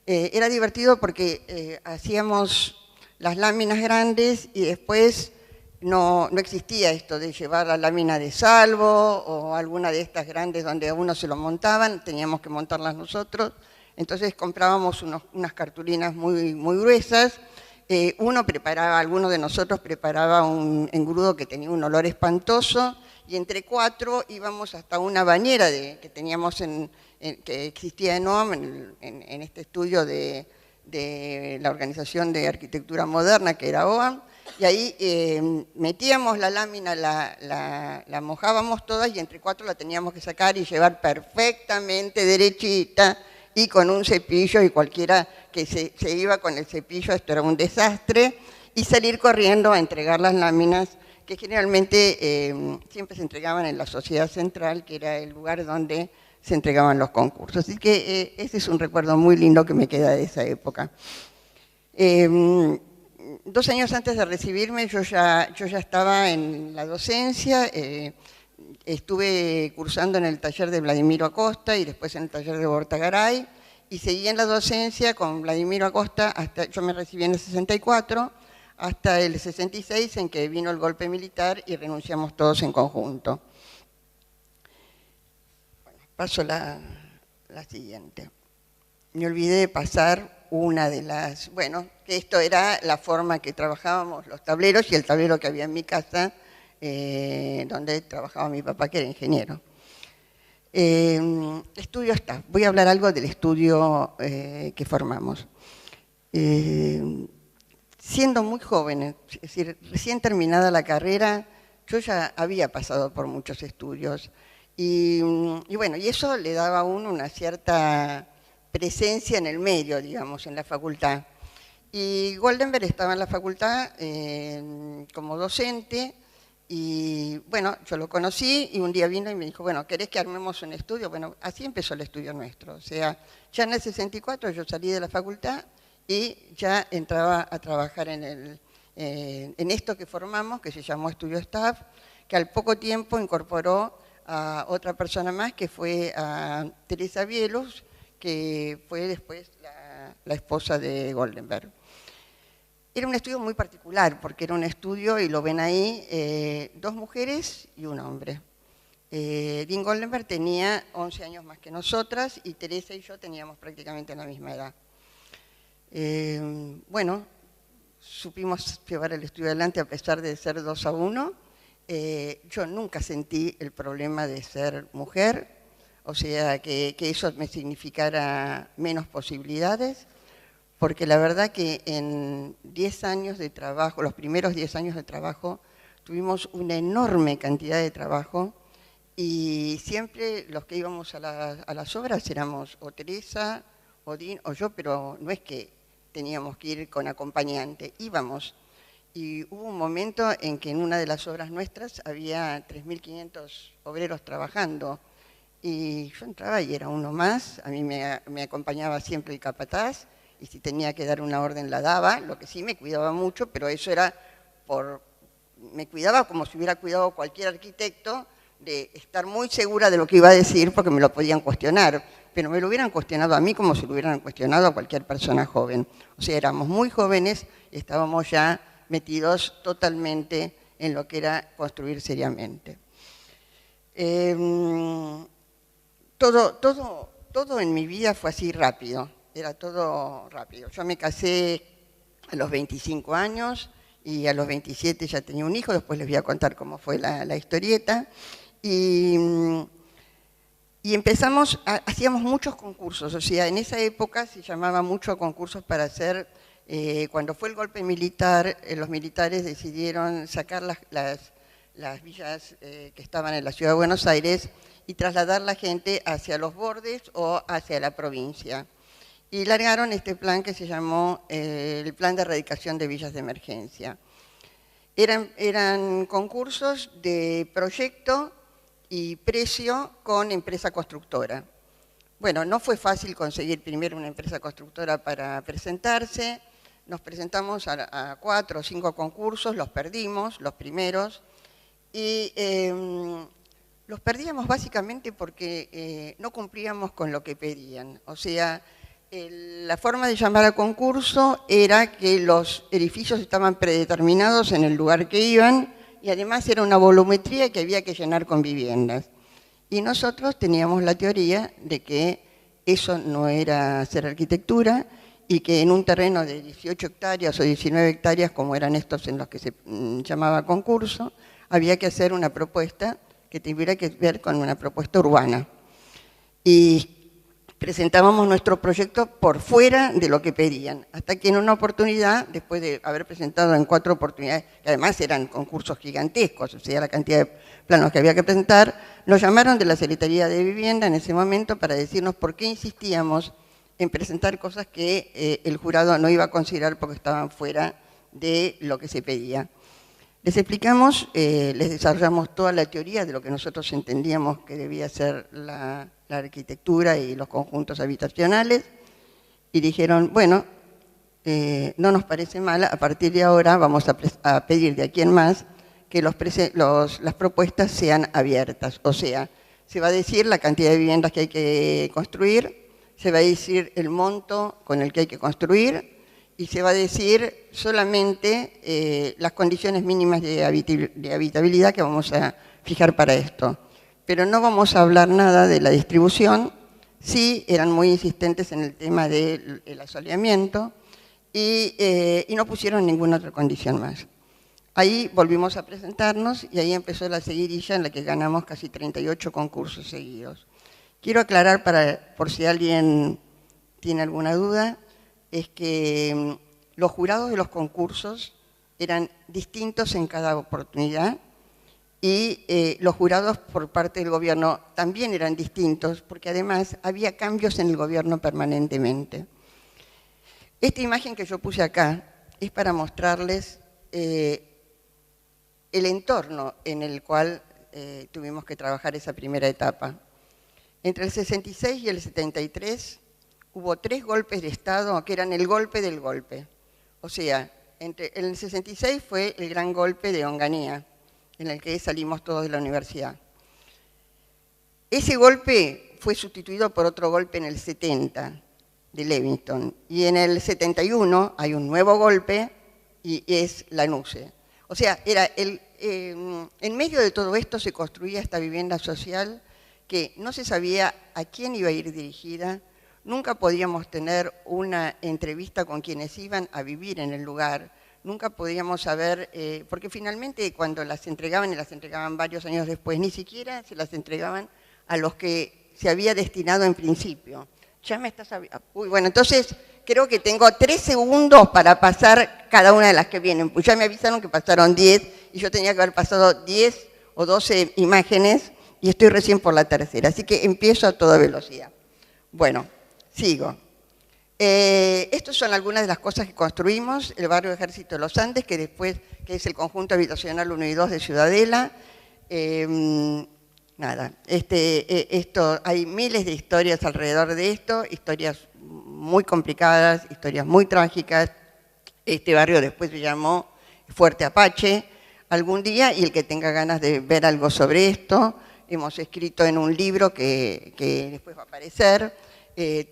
era divertido porque hacíamos las láminas grandes y después no existía esto de llevar la lámina de salvo o alguna de estas grandes donde a uno se lo montaban, teníamos que montarlas nosotros. Entonces comprábamos unas cartulinas muy gruesas. Alguno de nosotros preparaba un engrudo que tenía un olor espantoso y entre 4 íbamos hasta una bañera que teníamos que existía en OAM, en este estudio de la Organización de Arquitectura Moderna, que era OAM, y ahí metíamos la lámina, la mojábamos todas y entre 4 la teníamos que sacar y llevar perfectamente derechita y con un cepillo, y cualquiera que se iba con el cepillo, esto era un desastre, y salir corriendo a entregar las láminas, que generalmente siempre se entregaban en la Sociedad Central, que era el lugar donde se entregaban los concursos. Así que ese es un recuerdo muy lindo que me queda de esa época. 2 años antes de recibirme yo ya estaba en la docencia, estuve cursando en el taller de Vladimiro Acosta y después en el taller de Bortagaray, y seguí en la docencia con Vladimiro Acosta, hasta yo me recibí en el 64, hasta el 66 en que vino el golpe militar y renunciamos todos en conjunto. Bueno, paso la siguiente. Me olvidé de pasar una de las, bueno, que esto era la forma que trabajábamos los tableros y el tablero que había en mi casa, donde trabajaba mi papá, que era ingeniero. Estudio está. Voy a hablar algo del estudio que formamos. Siendo muy joven, es decir, recién terminada la carrera, yo ya había pasado por muchos estudios. Y bueno, y eso le daba a uno una cierta presencia en el medio, digamos, en la facultad. Y Goldenberg estaba en la facultad como docente, y bueno, yo lo conocí y un día vino y me dijo, bueno, ¿querés que armemos un estudio? Bueno, así empezó el estudio nuestro. O sea, ya en el 64 yo salí de la facultad y ya entraba a trabajar en esto que formamos, que se llamó Estudio Staff, que al poco tiempo incorporó a otra persona más, que fue a Teresa Bielos, que fue después la esposa de Goldenberg. Era un estudio muy particular, porque era un estudio, y lo ven ahí, 2 mujeres y un hombre. Dean Goldenberg tenía 11 años más que nosotras, y Teresa y yo teníamos prácticamente la misma edad. Bueno, supimos llevar el estudio adelante a pesar de ser 2-1. Yo nunca sentí el problema de ser mujer, o sea, que eso me significara menos posibilidades, porque la verdad que en 10 años de trabajo, los primeros 10 años de trabajo, tuvimos una enorme cantidad de trabajo, y siempre los que íbamos a las obras éramos o Teresa, o Dean, o yo, pero no es que teníamos que ir con acompañante, íbamos. Y hubo un momento en que en una de las obras nuestras había 3.500 obreros trabajando, y yo entraba y era uno más. A mí me acompañaba siempre el capataz, y si tenía que dar una orden la daba, lo que sí me cuidaba mucho, pero eso era me cuidaba como si hubiera cuidado cualquier arquitecto, de estar muy segura de lo que iba a decir, porque me lo podían cuestionar, pero me lo hubieran cuestionado a mí como si lo hubieran cuestionado a cualquier persona joven. O sea, éramos muy jóvenes y estábamos ya metidos totalmente en lo que era construir seriamente. Todo en mi vida fue así rápido, era todo rápido. Yo me casé a los 25 años y a los 27 ya tenía un hijo, después les voy a contar cómo fue la historieta. Y empezamos, hacíamos muchos concursos, o sea, en esa época se llamaba mucho concursos para hacer, cuando fue el golpe militar, los militares decidieron sacar las villas que estaban en la ciudad de Buenos Aires y trasladar la gente hacia los bordes o hacia la provincia. Y largaron este plan que se llamó el Plan de Erradicación de Villas de Emergencia. Eran concursos de proyecto y precio con empresa constructora. Bueno, no fue fácil conseguir primero una empresa constructora para presentarse. Nos presentamos a 4 o 5 concursos, los perdimos, los primeros, y los perdíamos básicamente porque no cumplíamos con lo que pedían. O sea, la forma de llamar a concurso era que los edificios estaban predeterminados en el lugar que iban, y además era una volumetría que había que llenar con viviendas. Y nosotros teníamos la teoría de que eso no era hacer arquitectura, y que en un terreno de 18 hectáreas o 19 hectáreas, como eran estos en los que se llamaba concurso, había que hacer una propuesta que tuviera que ver con una propuesta urbana. Y presentábamos nuestro proyecto por fuera de lo que pedían, hasta que en una oportunidad, después de haber presentado en 4 oportunidades, que además eran concursos gigantescos, o sea, la cantidad de planos que había que presentar, nos llamaron de la Secretaría de Vivienda en ese momento para decirnos por qué insistíamos en presentar cosas que el jurado no iba a considerar porque estaban fuera de lo que se pedía. Les explicamos, les desarrollamos toda la teoría de lo que nosotros entendíamos que debía ser la arquitectura y los conjuntos habitacionales, y dijeron, bueno, no nos parece mal, a partir de ahora vamos a pedir de aquí en más que las propuestas sean abiertas, o sea, se va a decir la cantidad de viviendas que hay que construir, se va a decir el monto con el que hay que construir, y se va a decir solamente las condiciones mínimas de habitabilidad que vamos a fijar para esto. Pero no vamos a hablar nada de la distribución. Sí, eran muy insistentes en el tema del asoleamiento y no pusieron ninguna otra condición más. Ahí volvimos a presentarnos y ahí empezó la seguidilla en la que ganamos casi 38 concursos seguidos. Quiero aclarar, por si alguien tiene alguna duda, es que los jurados de los concursos eran distintos en cada oportunidad y los jurados por parte del gobierno también eran distintos porque además había cambios en el gobierno permanentemente. Esta imagen que yo puse acá es para mostrarles el entorno en el cual tuvimos que trabajar esa primera etapa. Entre el 66 y el 73 hubo 3 golpes de Estado que eran el golpe del golpe. O sea, en el 66 fue el gran golpe de Onganía, en el que salimos todos de la universidad. Ese golpe fue sustituido por otro golpe en el 70, de Levington. Y en el 71 hay un nuevo golpe y es Lanuse. O sea, en medio de todo esto se construía esta vivienda social que no se sabía a quién iba a ir dirigida. Nunca podíamos tener una entrevista con quienes iban a vivir en el lugar, nunca podíamos saber, porque finalmente cuando las entregaban, y las entregaban varios años después, ni siquiera se las entregaban a los que se había destinado en principio. Ya me estás... Uy, bueno, entonces creo que tengo 3 segundos para pasar cada una de las que vienen, pues ya me avisaron que pasaron 10 y yo tenía que haber pasado 10 o 12 imágenes y estoy recién por la tercera, así que empiezo a toda velocidad. Bueno. Sigo. Estas son algunas de las cosas que construimos, el barrio Ejército de los Andes, que es el conjunto habitacional 1 y 2 de Ciudadela. Hay miles de historias alrededor de esto, historias muy complicadas, historias muy trágicas. Este barrio después se llamó Fuerte Apache algún día, y el que tenga ganas de ver algo sobre esto, hemos escrito en un libro que después va a aparecer,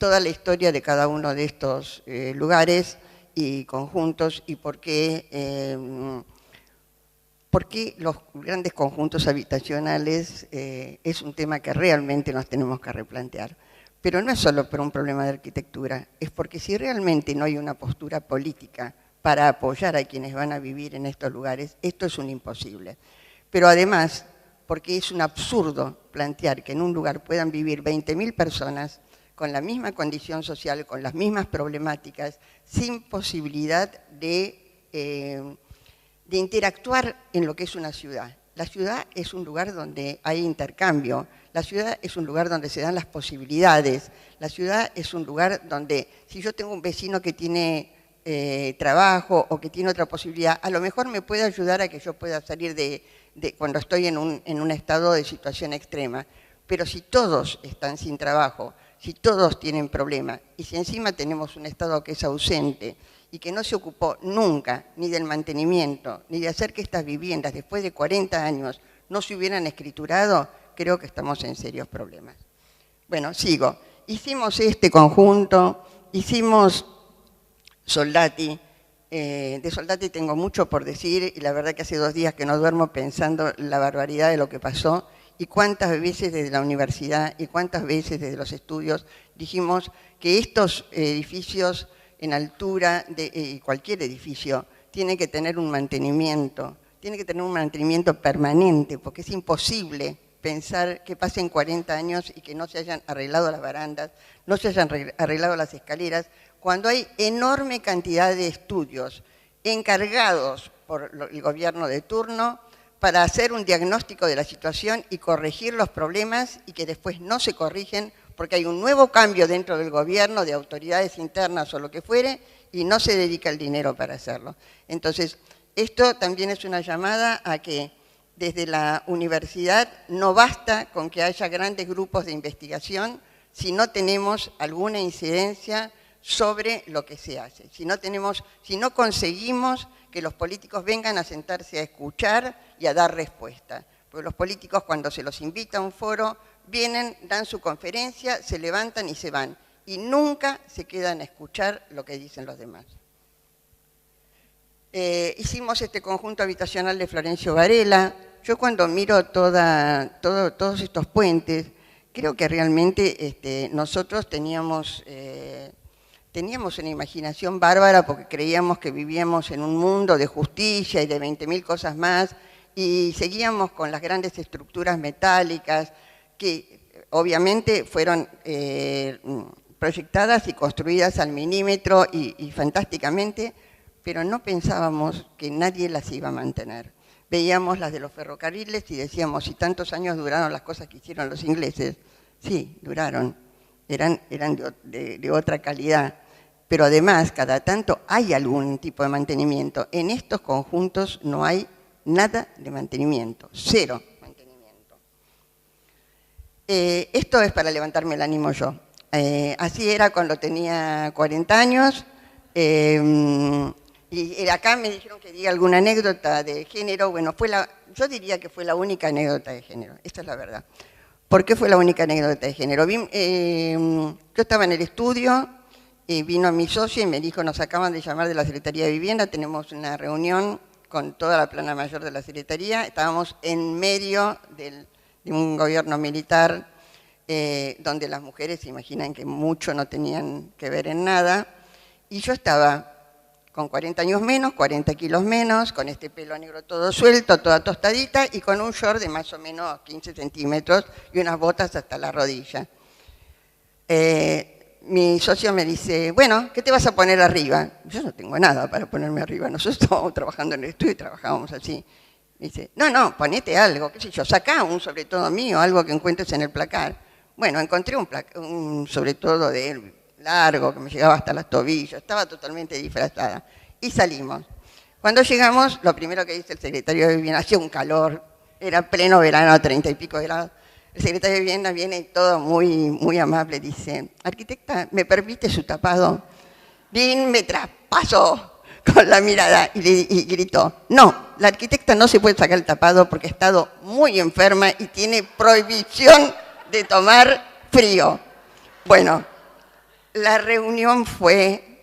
toda la historia de cada uno de estos lugares y conjuntos y por qué los grandes conjuntos habitacionales es un tema que realmente nos tenemos que replantear. Pero no es solo por un problema de arquitectura, es porque si realmente no hay una postura política para apoyar a quienes van a vivir en estos lugares, esto es un imposible. Pero además, porque es un absurdo plantear que en un lugar puedan vivir 20.000 personas con la misma condición social, con las mismas problemáticas, sin posibilidad de interactuar en lo que es una ciudad. La ciudad es un lugar donde hay intercambio, la ciudad es un lugar donde se dan las posibilidades, la ciudad es un lugar donde si yo tengo un vecino que tiene trabajo o que tiene otra posibilidad, a lo mejor me puede ayudar a que yo pueda salir cuando estoy en un estado de situación extrema. Pero si todos están sin trabajo, si todos tienen problemas y si encima tenemos un Estado que es ausente y que no se ocupó nunca ni del mantenimiento, ni de hacer que estas viviendas después de 40 años no se hubieran escriturado, creo que estamos en serios problemas. Bueno, sigo. Hicimos este conjunto, hicimos Soldati. De Soldati tengo mucho por decir y la verdad que hace 2 días que no duermo pensando la barbaridad de lo que pasó y cuántas veces desde la universidad y cuántas veces desde los estudios dijimos que estos edificios en altura, cualquier edificio, tiene que tener un mantenimiento permanente, porque es imposible pensar que pasen 40 años y que no se hayan arreglado las barandas, no se hayan arreglado las escaleras, cuando hay enorme cantidad de estudios encargados por el gobierno de turno para hacer un diagnóstico de la situación y corregir los problemas y que después no se corrigen porque hay un nuevo cambio dentro del gobierno, de autoridades internas o lo que fuere, y no se dedica el dinero para hacerlo. Entonces, esto también es una llamada a que desde la universidad no basta con que haya grandes grupos de investigación si no tenemos alguna incidencia sobre lo que se hace, si no conseguimos que los políticos vengan a sentarse a escuchar y a dar respuesta. Porque los políticos, cuando se los invita a un foro, vienen, dan su conferencia, se levantan y se van, y nunca se quedan a escuchar lo que dicen los demás. Hicimos este conjunto habitacional de Florencio Varela. Yo cuando miro todos estos puentes, creo que realmente nosotros teníamos una imaginación bárbara porque creíamos que vivíamos en un mundo de justicia y de 20.000 cosas más, y seguíamos con las grandes estructuras metálicas que obviamente fueron proyectadas y construidas al milímetro y fantásticamente, pero no pensábamos que nadie las iba a mantener. Veíamos las de los ferrocarriles y decíamos, si tantos años duraron las cosas que hicieron los ingleses, sí, duraron, eran de otra calidad, pero además cada tanto hay algún tipo de mantenimiento. En estos conjuntos no hay nada de mantenimiento, cero mantenimiento. Esto es para levantarme el ánimo yo. Así era cuando tenía 40 años, y acá me dijeron que diga alguna anécdota de género. Bueno, yo diría que fue la única anécdota de género, esta es la verdad. ¿Por qué fue la única anécdota de género? Yo estaba en el estudio, y vino mi socio y me dijo, nos acaban de llamar de la Secretaría de Vivienda, tenemos una reunión con toda la plana mayor de la Secretaría, estábamos en medio de un gobierno militar, donde las mujeres se imaginan que mucho no tenían que ver en nada, y yo estaba con 40 años menos, 40 kilos menos, con este pelo negro todo suelto, toda tostadita, y con un short de más o menos 15 centímetros y unas botas hasta la rodilla. Mi socio me dice, bueno, ¿qué te vas a poner arriba? Yo no tengo nada para ponerme arriba, nosotros estábamos trabajando en el estudio y trabajábamos así. Me dice, no, ponete algo, qué sé yo, sacá un sobre todo mío, algo que encuentres en el placar. Bueno, encontré un sobre todo de él, largo, que me llegaba hasta las tobillas, estaba totalmente disfrazada. Y salimos. Cuando llegamos, lo primero que dice el secretario de Vivienda, hacía un calor, era pleno verano, 30 y pico grados. El secretario de Vivienda viene todo muy amable, dice, arquitecta, ¿me permite su tapado? Bien, me traspasó con la mirada y gritó, no, la arquitecta no se puede sacar el tapado porque ha estado muy enferma y tiene prohibición de tomar frío. Bueno, la reunión fue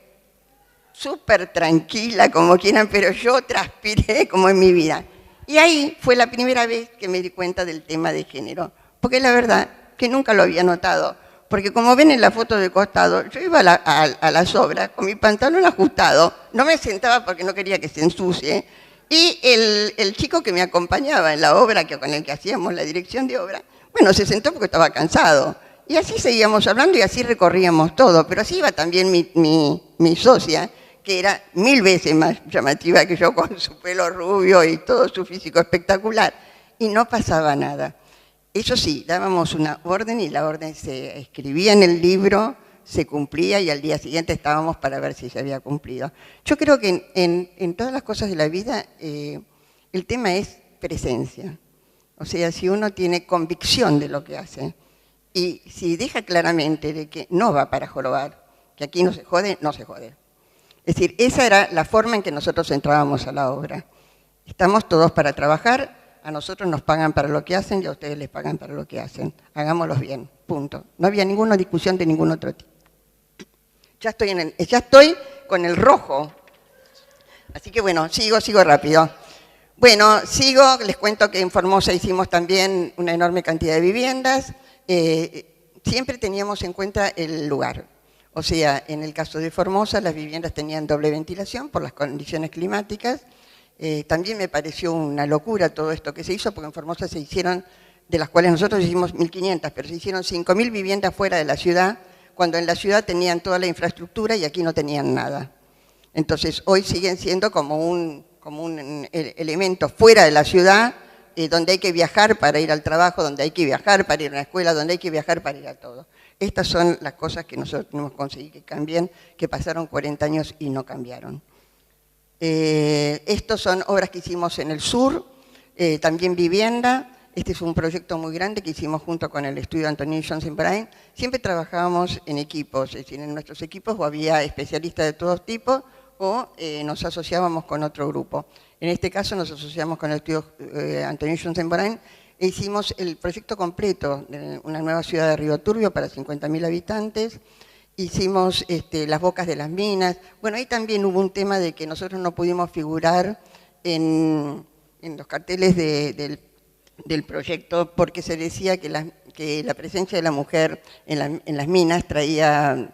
súper tranquila, como quieran, pero yo transpiré como en mi vida. Y ahí fue la primera vez que me di cuenta del tema de género, porque la verdad que nunca lo había notado, porque como ven en la foto de costado, yo iba a las obras con mi pantalón ajustado, no me sentaba porque no quería que se ensucie, y el chico que me acompañaba en la obra, con el que hacíamos la dirección de obra, bueno, se sentó porque estaba cansado. Y así seguíamos hablando y así recorríamos todo, pero así iba también mi socia, que era 1000 veces más llamativa que yo, con su pelo rubio y todo su físico espectacular, y no pasaba nada. Eso sí, dábamos una orden y la orden se escribía en el libro, se cumplía y al día siguiente estábamos para ver si se había cumplido. Yo creo que en todas las cosas de la vida el tema es presencia. O sea, si uno tiene convicción de lo que hace y si deja claramente de que no va para jorobar, que aquí no se jode, no se jode. Es decir, esa era la forma en que nosotros entrábamos a la obra. Estamos todos para trabajar, a nosotros nos pagan para lo que hacen y a ustedes les pagan para lo que hacen. Hagámoslos bien, punto. No había ninguna discusión de ningún otro tipo. Ya estoy con el rojo. Así que bueno, sigo rápido. Bueno, les cuento que en Formosa hicimos también una enorme cantidad de viviendas. Siempre teníamos en cuenta el lugar. O sea, en el caso de Formosa, las viviendas tenían doble ventilación por las condiciones climáticas. También me pareció una locura todo esto que se hizo, porque en Formosa se hicieron, de las cuales nosotros hicimos 1.500, pero se hicieron 5.000 viviendas fuera de la ciudad, cuando en la ciudad tenían toda la infraestructura y aquí no tenían nada. Entonces, hoy siguen siendo como un elemento fuera de la ciudad, donde hay que viajar para ir al trabajo, donde hay que viajar para ir a la escuela, donde hay que viajar para ir a todo. Estas son las cosas que nosotros tenemos que conseguir que cambien, que pasaron 40 años y no cambiaron. Estos son obras que hicimos en el sur, también vivienda. Este es un proyecto muy grande que hicimos junto con el estudio Antonin Johnson Brain. Siempre trabajábamos en equipos, es decir, en nuestros equipos o había especialistas de todos tipos o nos asociábamos con otro grupo. En este caso nos asociamos con el estudio Antonin Johnson Brain e hicimos el proyecto completo de una nueva ciudad de Río Turbio para 50.000 habitantes. Hicimos las bocas de las minas. Bueno, ahí también hubo un tema de que nosotros no pudimos figurar en los carteles del proyecto porque se decía que la presencia de la mujer en las minas traía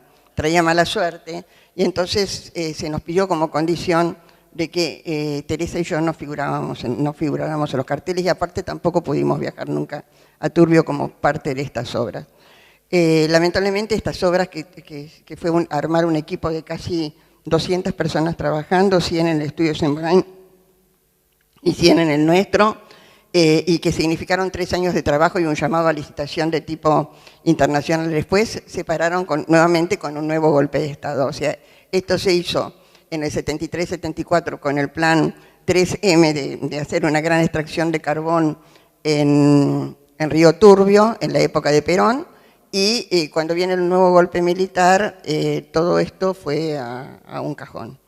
mala suerte y entonces se nos pidió como condición de que Teresa y yo no figuráramos en los carteles y aparte tampoco pudimos viajar nunca a Turbio como parte de estas obras. Lamentablemente estas obras que fue armar un equipo de casi 200 personas trabajando, 100 en el estudio Sembrain y 100 en el nuestro, y que significaron 3 años de trabajo y un llamado a licitación de tipo internacional después, se pararon nuevamente con un nuevo golpe de Estado. O sea, esto se hizo en el 73-74 con el plan 3M de hacer una gran extracción de carbón en Río Turbio, en la época de Perón, y cuando viene el nuevo golpe militar, todo esto fue a un cajón.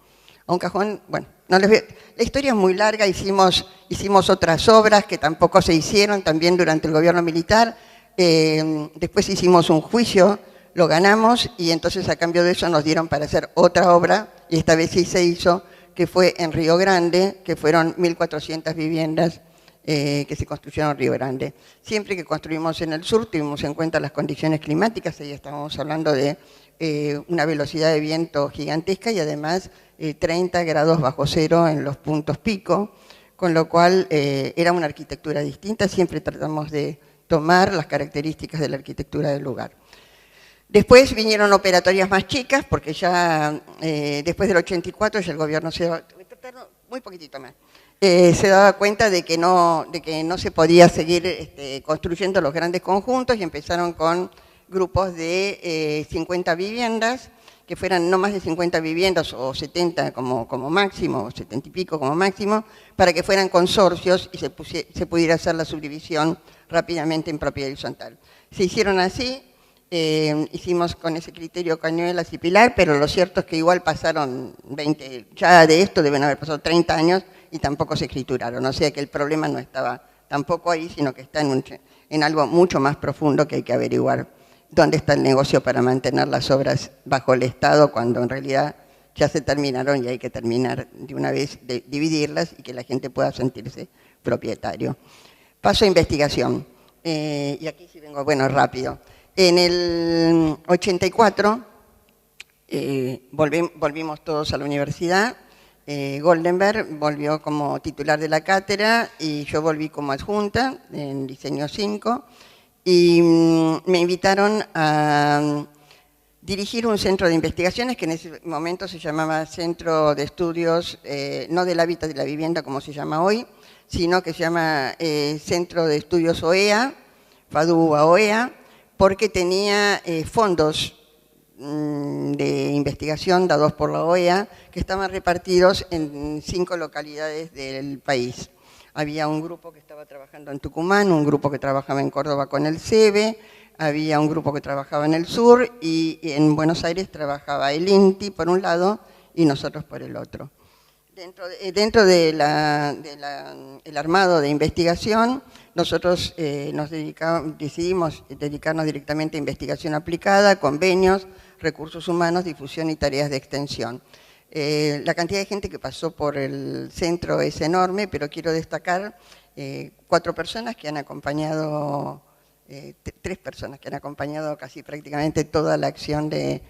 A un cajón, bueno, no les veo. La historia es muy larga, hicimos otras obras que tampoco se hicieron, también durante el gobierno militar. Después hicimos un juicio, lo ganamos y entonces a cambio de eso nos dieron para hacer otra obra, y esta vez sí se hizo, que fue en Río Grande, que fueron 1.400 viviendas que se construyeron en Río Grande. Siempre que construimos en el sur tuvimos en cuenta las condiciones climáticas, ahí estábamos hablando de una velocidad de viento gigantesca y además 30 grados bajo cero en los puntos pico, con lo cual era una arquitectura distinta, siempre tratamos de tomar las características de la arquitectura del lugar. Después vinieron operatorias más chicas, porque ya después del 84 ya el gobierno muy poquitito más, se daba cuenta de que no se podía seguir construyendo los grandes conjuntos y empezaron con grupos de 50 viviendas, que fueran no más de 50 viviendas o 70 como máximo, o 70 y pico como máximo, para que fueran consorcios y se pudiera hacer la subdivisión rápidamente en propiedad horizontal. Se hicieron así, hicimos con ese criterio Cañuelas y Pilar, pero lo cierto es que igual pasaron 20, ya de esto deben haber pasado 30 años y tampoco se escrituraron, o sea que el problema no estaba tampoco ahí, sino que está en algo mucho más profundo que hay que averiguar dónde está el negocio para mantener las obras bajo el Estado cuando en realidad ya se terminaron y hay que terminar de una vez de dividirlas y que la gente pueda sentirse propietario. Paso a investigación. Y aquí sí vengo, bueno, rápido. En el 84 volvimos todos a la universidad. Goldenberg volvió como titular de la cátedra y yo volví como adjunta en diseño 5. Y me invitaron a dirigir un centro de investigaciones que en ese momento se llamaba Centro de Estudios, no del Hábitat y la Vivienda como se llama hoy, sino que se llama Centro de Estudios OEA, FADU-OEA, porque tenía fondos de investigación dados por la OEA que estaban repartidos en 5 localidades del país. Había un grupo que estaba trabajando en Tucumán, un grupo que trabajaba en Córdoba con el CEBE, había un grupo que trabajaba en el sur y en Buenos Aires trabajaba el INTI por un lado y nosotros por el otro. Dentro del armado de investigación, nosotros decidimos dedicarnos directamente a investigación aplicada, convenios, recursos humanos, difusión y tareas de extensión. La cantidad de gente que pasó por el centro es enorme, pero quiero destacar 4 personas que han acompañado, 3 personas que han acompañado casi prácticamente toda la acción de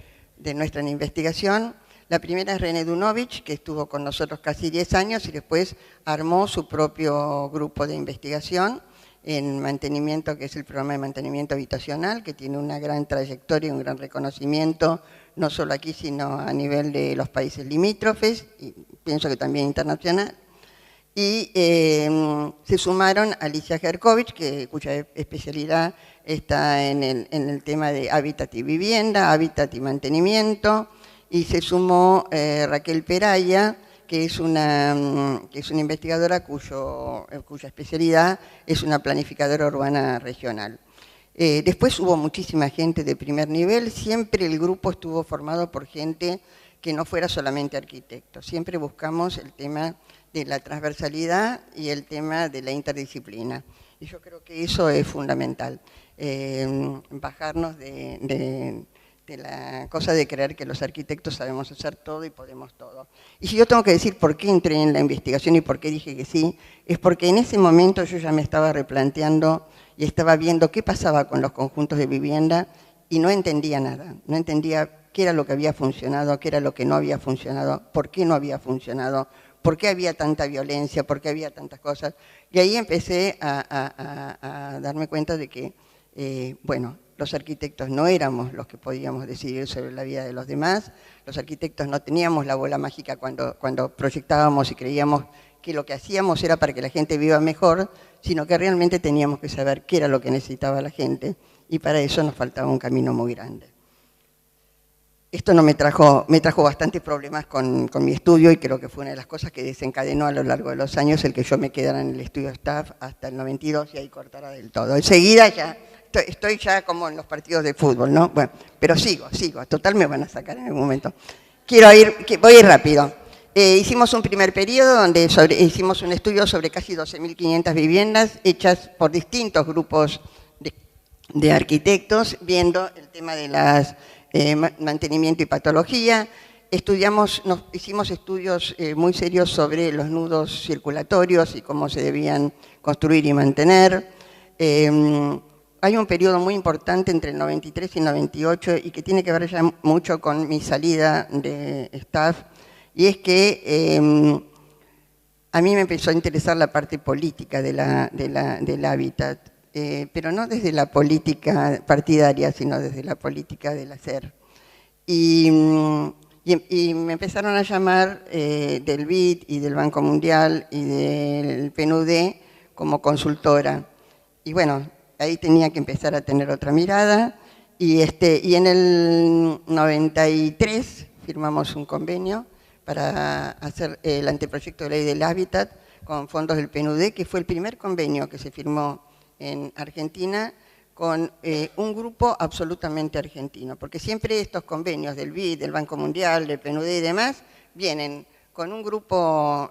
nuestra investigación. La primera es René Dunovich, que estuvo con nosotros casi 10 años y después armó su propio grupo de investigación en mantenimiento, que es el programa de mantenimiento habitacional, que tiene una gran trayectoria y un gran reconocimiento, no solo aquí, sino a nivel de los países limítrofes, y pienso que también internacional. Y se sumaron Alicia Gerkovich, cuya especialidad está en el tema de hábitat y vivienda, hábitat y mantenimiento, y se sumó Raquel Peraya, que es una investigadora cuya especialidad es una planificadora urbana regional. Después hubo muchísima gente de primer nivel, siempre el grupo estuvo formado por gente que no fuera solamente arquitectos, siempre buscamos el tema de la transversalidad y el tema de la interdisciplina. Y yo creo que eso es fundamental, bajarnos de la cosa de creer que los arquitectos sabemos hacer todo y podemos todo. Y si yo tengo que decir por qué entré en la investigación y por qué dije que sí, es porque en ese momento yo ya me estaba replanteando y estaba viendo qué pasaba con los conjuntos de vivienda y no entendía nada, no entendía qué era lo que había funcionado, qué era lo que no había funcionado, por qué no había funcionado, por qué había tanta violencia, por qué había tantas cosas. Y ahí empecé a darme cuenta de que, bueno, los arquitectos no éramos los que podíamos decidir sobre la vida de los demás, los arquitectos no teníamos la bola mágica cuando proyectábamos y creíamos que lo que hacíamos era para que la gente viva mejor, sino que realmente teníamos que saber qué era lo que necesitaba la gente, y para eso nos faltaba un camino muy grande. Esto me trajo bastantes problemas con mi estudio, y creo que fue una de las cosas que desencadenó a lo largo de los años el que yo me quedara en el estudio staff hasta el 92 y ahí cortara del todo. Enseguida ya, estoy ya como en los partidos de fútbol, ¿no? Bueno, pero sigo, total me van a sacar en algún momento. Voy a ir rápido. Hicimos un primer periodo donde hicimos un estudio sobre casi 12.500 viviendas hechas por distintos grupos de arquitectos, viendo el tema de las mantenimiento y patología. Hicimos estudios muy serios sobre los nudos circulatorios y cómo se debían construir y mantener. Hay un periodo muy importante entre el 93 y el 98 y que tiene que ver ya mucho con mi salida de staff, y es que a mí me empezó a interesar la parte política del hábitat, pero no desde la política partidaria, sino desde la política del hacer. Y me empezaron a llamar del BID y del Banco Mundial y del PNUD como consultora. Y bueno, ahí tenía que empezar a tener otra mirada, y en el 93 firmamos un convenio para hacer el anteproyecto de ley del hábitat con fondos del PNUD, que fue el primer convenio que se firmó en Argentina con un grupo absolutamente argentino, porque siempre estos convenios del BID, del Banco Mundial, del PNUD y demás, vienen con un grupo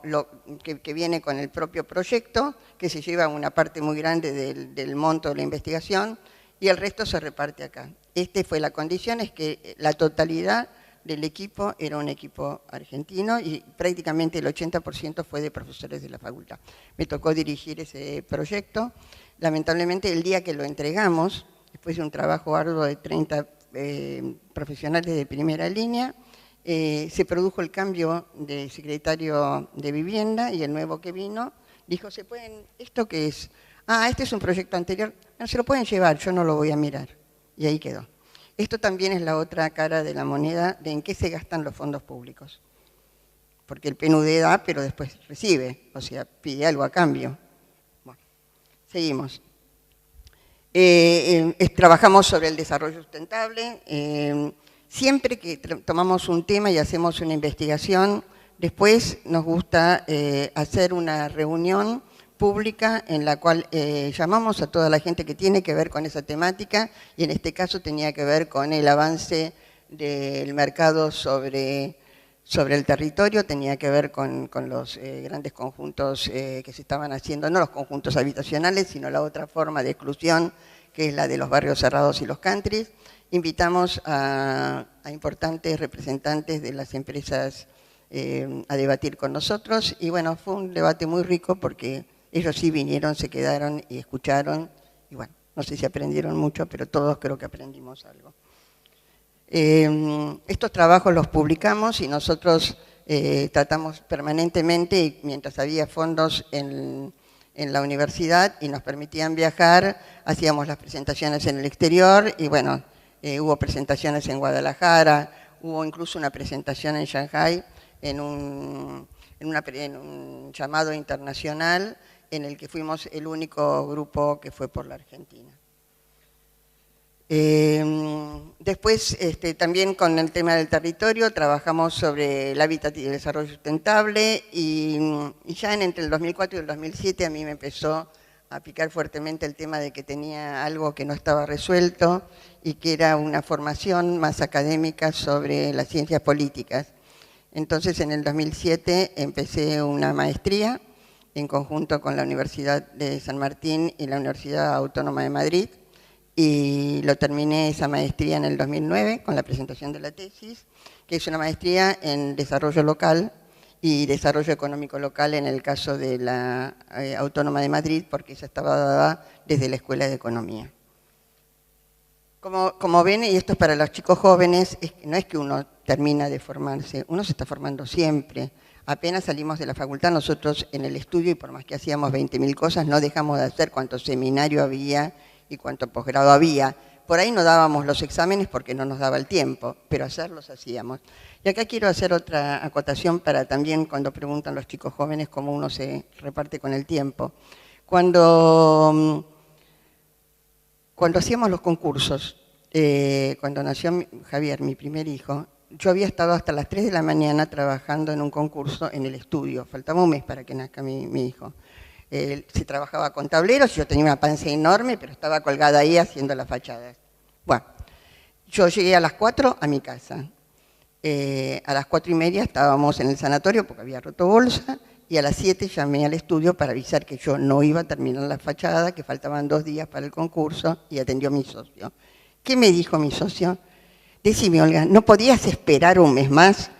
que viene con el propio proyecto, que se lleva una parte muy grande del monto de la investigación, y el resto se reparte acá. Fue la condición, es que la totalidad del equipo era un equipo argentino y prácticamente el 80% fue de profesores de la facultad. Me tocó dirigir ese proyecto. Lamentablemente el día que lo entregamos, después de un trabajo arduo de 30 profesionales de primera línea, se produjo el cambio de secretario de vivienda, y el nuevo que vino dijo, ¿esto qué es? Ah, este es un proyecto anterior, no se lo pueden llevar, yo no lo voy a mirar. Y ahí quedó. Esto también es la otra cara de la moneda de en qué se gastan los fondos públicos. Porque el PNUD da, pero después recibe, o sea, pide algo a cambio. Bueno, seguimos. Trabajamos sobre el desarrollo sustentable. Siempre que tomamos un tema y hacemos una investigación, después nos gusta hacer una reunión pública en la cual llamamos a toda la gente que tiene que ver con esa temática, y en este caso tenía que ver con el avance del mercado sobre el territorio, tenía que ver con los grandes conjuntos que se estaban haciendo, no los conjuntos habitacionales, sino la otra forma de exclusión, que es la de los barrios cerrados y los countries. Invitamos a importantes representantes de las empresas a debatir con nosotros, y bueno, fue un debate muy rico porque ellos sí vinieron, se quedaron y escucharon, y bueno, no sé si aprendieron mucho, pero todos creo que aprendimos algo. Estos trabajos los publicamos y nosotros tratamos permanentemente, y mientras había fondos en la universidad y nos permitían viajar, hacíamos las presentaciones en el exterior, y bueno, hubo presentaciones en Guadalajara, hubo incluso una presentación en Shanghái, en un llamado internacional, en el que fuimos el único grupo que fue por la Argentina. Después, también con el tema del territorio, trabajamos sobre el hábitat y el desarrollo sustentable y ya entre el 2004 y el 2007 a mí me empezó a picar fuertemente el tema de que tenía algo que no estaba resuelto y que era una formación más académica sobre las ciencias políticas. Entonces, en el 2007 empecé una maestría en conjunto con la Universidad de San Martín y la Universidad Autónoma de Madrid, y lo terminé esa maestría en el 2009 con la presentación de la tesis, que es una maestría en desarrollo local y desarrollo económico local en el caso de la Autónoma de Madrid, porque esa estaba dada desde la Escuela de Economía. Como ven, y esto es para los chicos jóvenes, no es que uno termina de formarse, uno se está formando siempre. Apenas salimos de la facultad, nosotros en el estudio, y por más que hacíamos 20.000 cosas, no dejamos de hacer cuánto seminario había y cuánto posgrado había. Por ahí no dábamos los exámenes porque no nos daba el tiempo, pero hacerlos hacíamos. Y acá quiero hacer otra acotación para también cuando preguntan los chicos jóvenes cómo uno se reparte con el tiempo. Cuando hacíamos los concursos, cuando nació Javier, mi primer hijo, yo había estado hasta las 3 de la mañana trabajando en un concurso en el estudio. Faltaba un mes para que nazca mi hijo. Se trabajaba con tableros, yo tenía una panza enorme, pero estaba colgada ahí haciendo las fachadas. Bueno, yo llegué a las 4 a mi casa. A las 4:30 estábamos en el sanatorio porque había roto bolsa, y a las 7 llamé al estudio para avisar que yo no iba a terminar la fachada, que faltaban 2 días para el concurso, y atendió a mi socio. ¿Qué me dijo mi socio? Decime, Olga, ¿no podías esperar un mes más?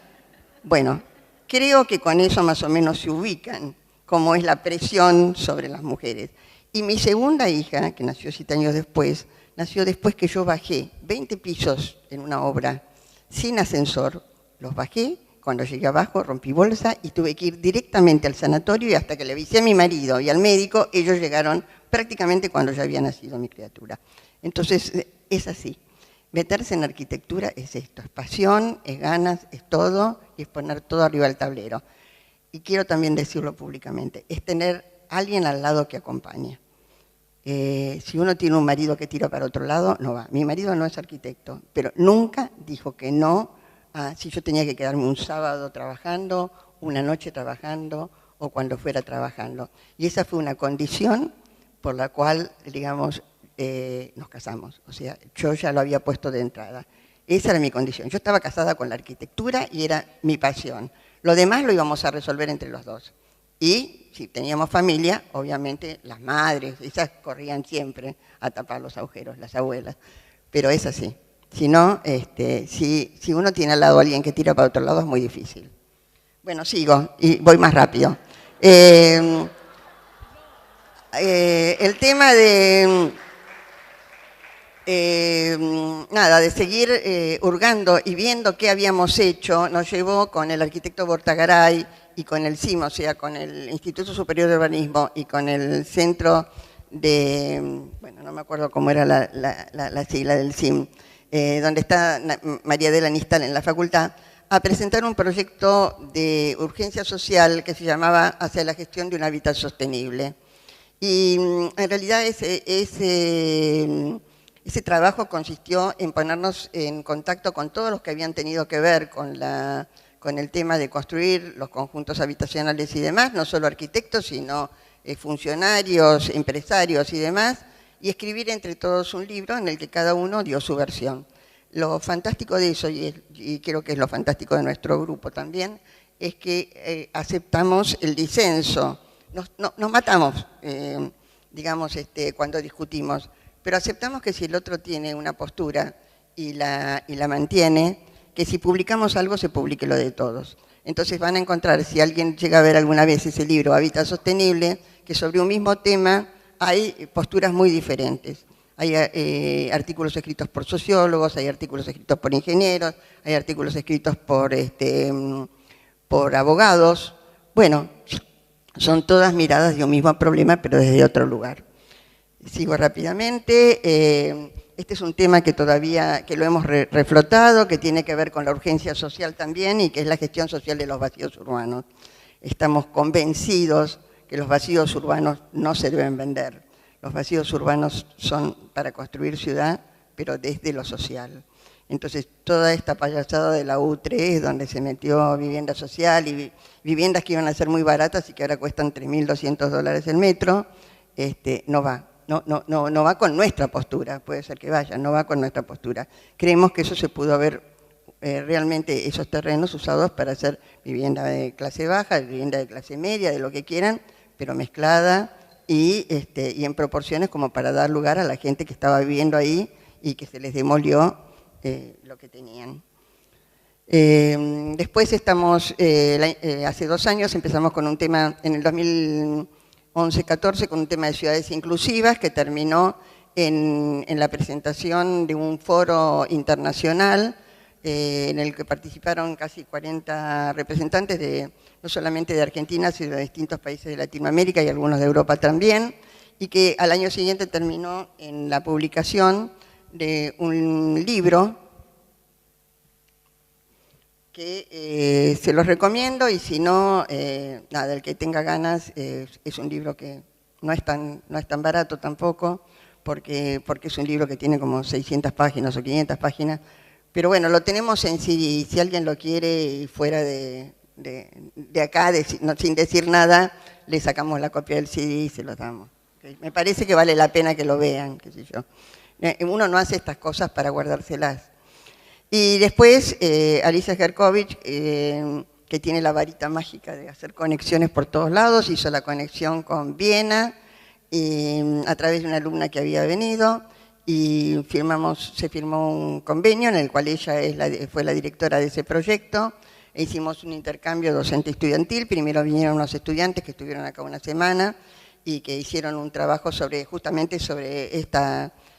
Bueno, creo que con eso más o menos se ubican cómo es la presión sobre las mujeres. Y mi segunda hija, que nació 7 años después, nació después que yo bajé 20 pisos en una obra sin ascensor. Los bajé, cuando llegué abajo rompí bolsa y tuve que ir directamente al sanatorio, y hasta que le avisé a mi marido y al médico, ellos llegaron prácticamente cuando ya había nacido mi criatura. Entonces, es así. Meterse en arquitectura es esto, es pasión, es ganas, es todo, y es poner todo arriba del tablero. Y quiero también decirlo públicamente, es tener a alguien al lado que acompañe. Si uno tiene un marido que tira para otro lado, no va. Mi marido no es arquitecto, pero nunca dijo que no si yo tenía que quedarme un sábado trabajando, una noche trabajando o cuando fuera trabajando. Y esa fue una condición por la cual, digamos, nos casamos. O sea, yo ya lo había puesto de entrada. Esa era mi condición. Yo estaba casada con la arquitectura y era mi pasión. Lo demás lo íbamos a resolver entre los dos. Y si teníamos familia, obviamente las madres, esas corrían siempre a tapar los agujeros, las abuelas. Pero es así. Si no, si uno tiene al lado a alguien que tira para otro lado, es muy difícil. Bueno, sigo y voy más rápido. El tema de seguir hurgando y viendo qué habíamos hecho, nos llevó con el arquitecto Bortagaray y con el CIM, o sea, con el Instituto Superior de Urbanismo y con el Centro de, bueno, no me acuerdo cómo era la sigla del CIM, donde está María Adela Nistal en la facultad, a presentar un proyecto de urgencia social que se llamaba Hacia la gestión de un hábitat sostenible. Y en realidad ese trabajo consistió en ponernos en contacto con todos los que habían tenido que ver con el tema de construir los conjuntos habitacionales y demás, no solo arquitectos, sino funcionarios, empresarios y demás, y escribir entre todos un libro en el que cada uno dio su versión. Lo fantástico de eso, y creo que es lo fantástico de nuestro grupo también, es que aceptamos el disenso. Nos matamos, digamos, cuando discutimos, pero aceptamos que si el otro tiene una postura y la mantiene, que si publicamos algo se publique lo de todos. Entonces van a encontrar, si alguien llega a ver alguna vez ese libro, Hábitat Sostenible, que sobre un mismo tema hay posturas muy diferentes. Hay artículos escritos por sociólogos, hay artículos escritos por ingenieros, hay artículos escritos por abogados. Bueno, son todas miradas de un mismo problema, pero desde otro lugar. Sigo rápidamente. Este es un tema que lo hemos reflotado, que tiene que ver con la urgencia social también y que es la gestión social de los vacíos urbanos. Estamos convencidos que los vacíos urbanos no se deben vender. Los vacíos urbanos son para construir ciudad, pero desde lo social. Entonces, toda esta payasada de la U3, donde se metió vivienda social y viviendas que iban a ser muy baratas y que ahora cuestan $3.200 el metro, no va. No va con nuestra postura, puede ser que vaya, no va con nuestra postura. Creemos que eso se pudo haber realmente, esos terrenos usados para hacer vivienda de clase baja, vivienda de clase media, de lo que quieran, pero mezclada y en proporciones como para dar lugar a la gente que estaba viviendo ahí y que se les demolió lo que tenían. Después estamos, hace 2 años empezamos con un tema, en el 2011-14, con un tema de ciudades inclusivas que terminó en la presentación de un foro internacional en el que participaron casi 40 representantes, no solamente de Argentina, sino de distintos países de Latinoamérica y algunos de Europa también, y que al año siguiente terminó en la publicación de un libro que se los recomiendo, y si no, nada, el que tenga ganas, es un libro que no es tan barato tampoco, porque es un libro que tiene como 600 páginas o 500 páginas, pero bueno, lo tenemos en CD, si alguien lo quiere fuera de acá, sin decir nada, le sacamos la copia del CD y se lo damos. ¿Okay? Me parece que vale la pena que lo vean, qué sé yo. Uno no hace estas cosas para guardárselas. Y después, Alicia Gerkovich, que tiene la varita mágica de hacer conexiones por todos lados, hizo la conexión con Viena a través de una alumna que había venido, y se firmó un convenio en el cual ella fue la directora de ese proyecto. Hicimos un intercambio docente-estudiantil. Primero vinieron unos estudiantes que estuvieron acá una semana y que hicieron un trabajo justamente sobre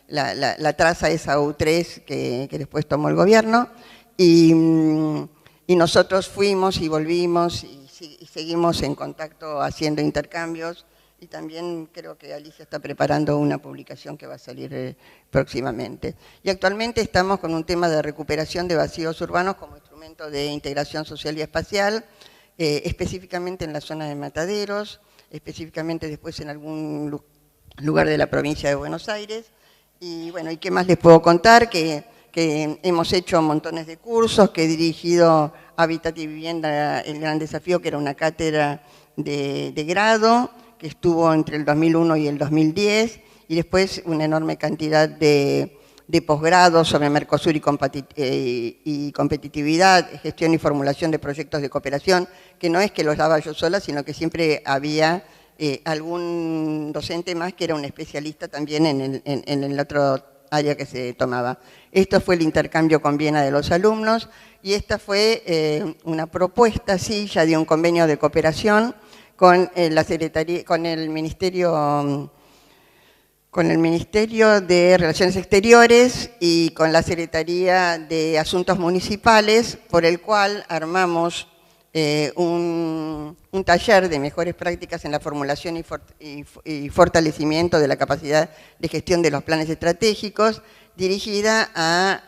la traza esa U3 que después tomó el gobierno, y nosotros fuimos y volvimos y seguimos en contacto haciendo intercambios, y también creo que Alicia está preparando una publicación que va a salir próximamente. Y actualmente estamos con un tema de recuperación de vacíos urbanos como instrumento de integración social y espacial, específicamente en la zona de Mataderos, específicamente después en algún lugar de la provincia de Buenos Aires. Y bueno, ¿y qué más les puedo contar? Que hemos hecho montones de cursos, que he dirigido Hábitat y Vivienda, el gran desafío, que era una cátedra de grado, que estuvo entre el 2001 y el 2010, y después una enorme cantidad de posgrados sobre Mercosur y competitividad, gestión y formulación de proyectos de cooperación, que no es que los daba yo sola, sino que siempre había algún docente más que era un especialista también en el otro área que se tomaba. Esto fue el intercambio con Viena de los alumnos, y esta fue una propuesta, sí, ya de un convenio de cooperación con la Secretaría, con el Ministerio de Relaciones Exteriores y con la Secretaría de Asuntos Municipales, por el cual armamos un taller de mejores prácticas en la formulación y fortalecimiento de la capacidad de gestión de los planes estratégicos, dirigida a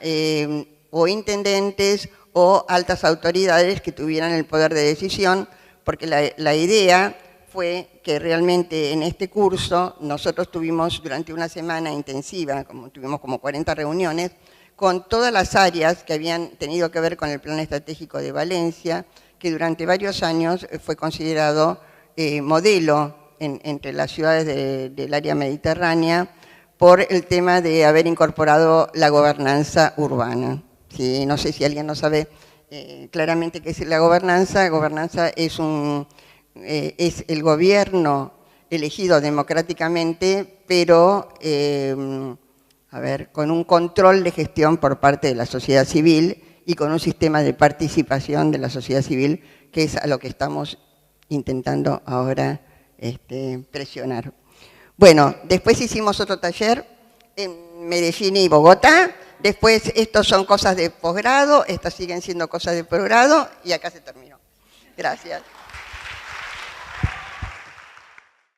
o intendentes o altas autoridades que tuvieran el poder de decisión, porque la idea fue que realmente en este curso nosotros tuvimos durante una semana intensiva, tuvimos como 40 reuniones, con todas las áreas que habían tenido que ver con el Plan Estratégico de Valencia, que durante varios años fue considerado modelo entre las ciudades del área mediterránea por el tema de haber incorporado la gobernanza urbana. Sí, no sé si alguien no sabe claramente qué es la gobernanza. Gobernanza es el gobierno elegido democráticamente, pero con un control de gestión por parte de la sociedad civil y con un sistema de participación de la sociedad civil, que es a lo que estamos intentando ahora presionar. Bueno, después hicimos otro taller en Medellín y Bogotá. Después, estos son cosas de posgrado, estas siguen siendo cosas de posgrado, y acá se terminó. Gracias.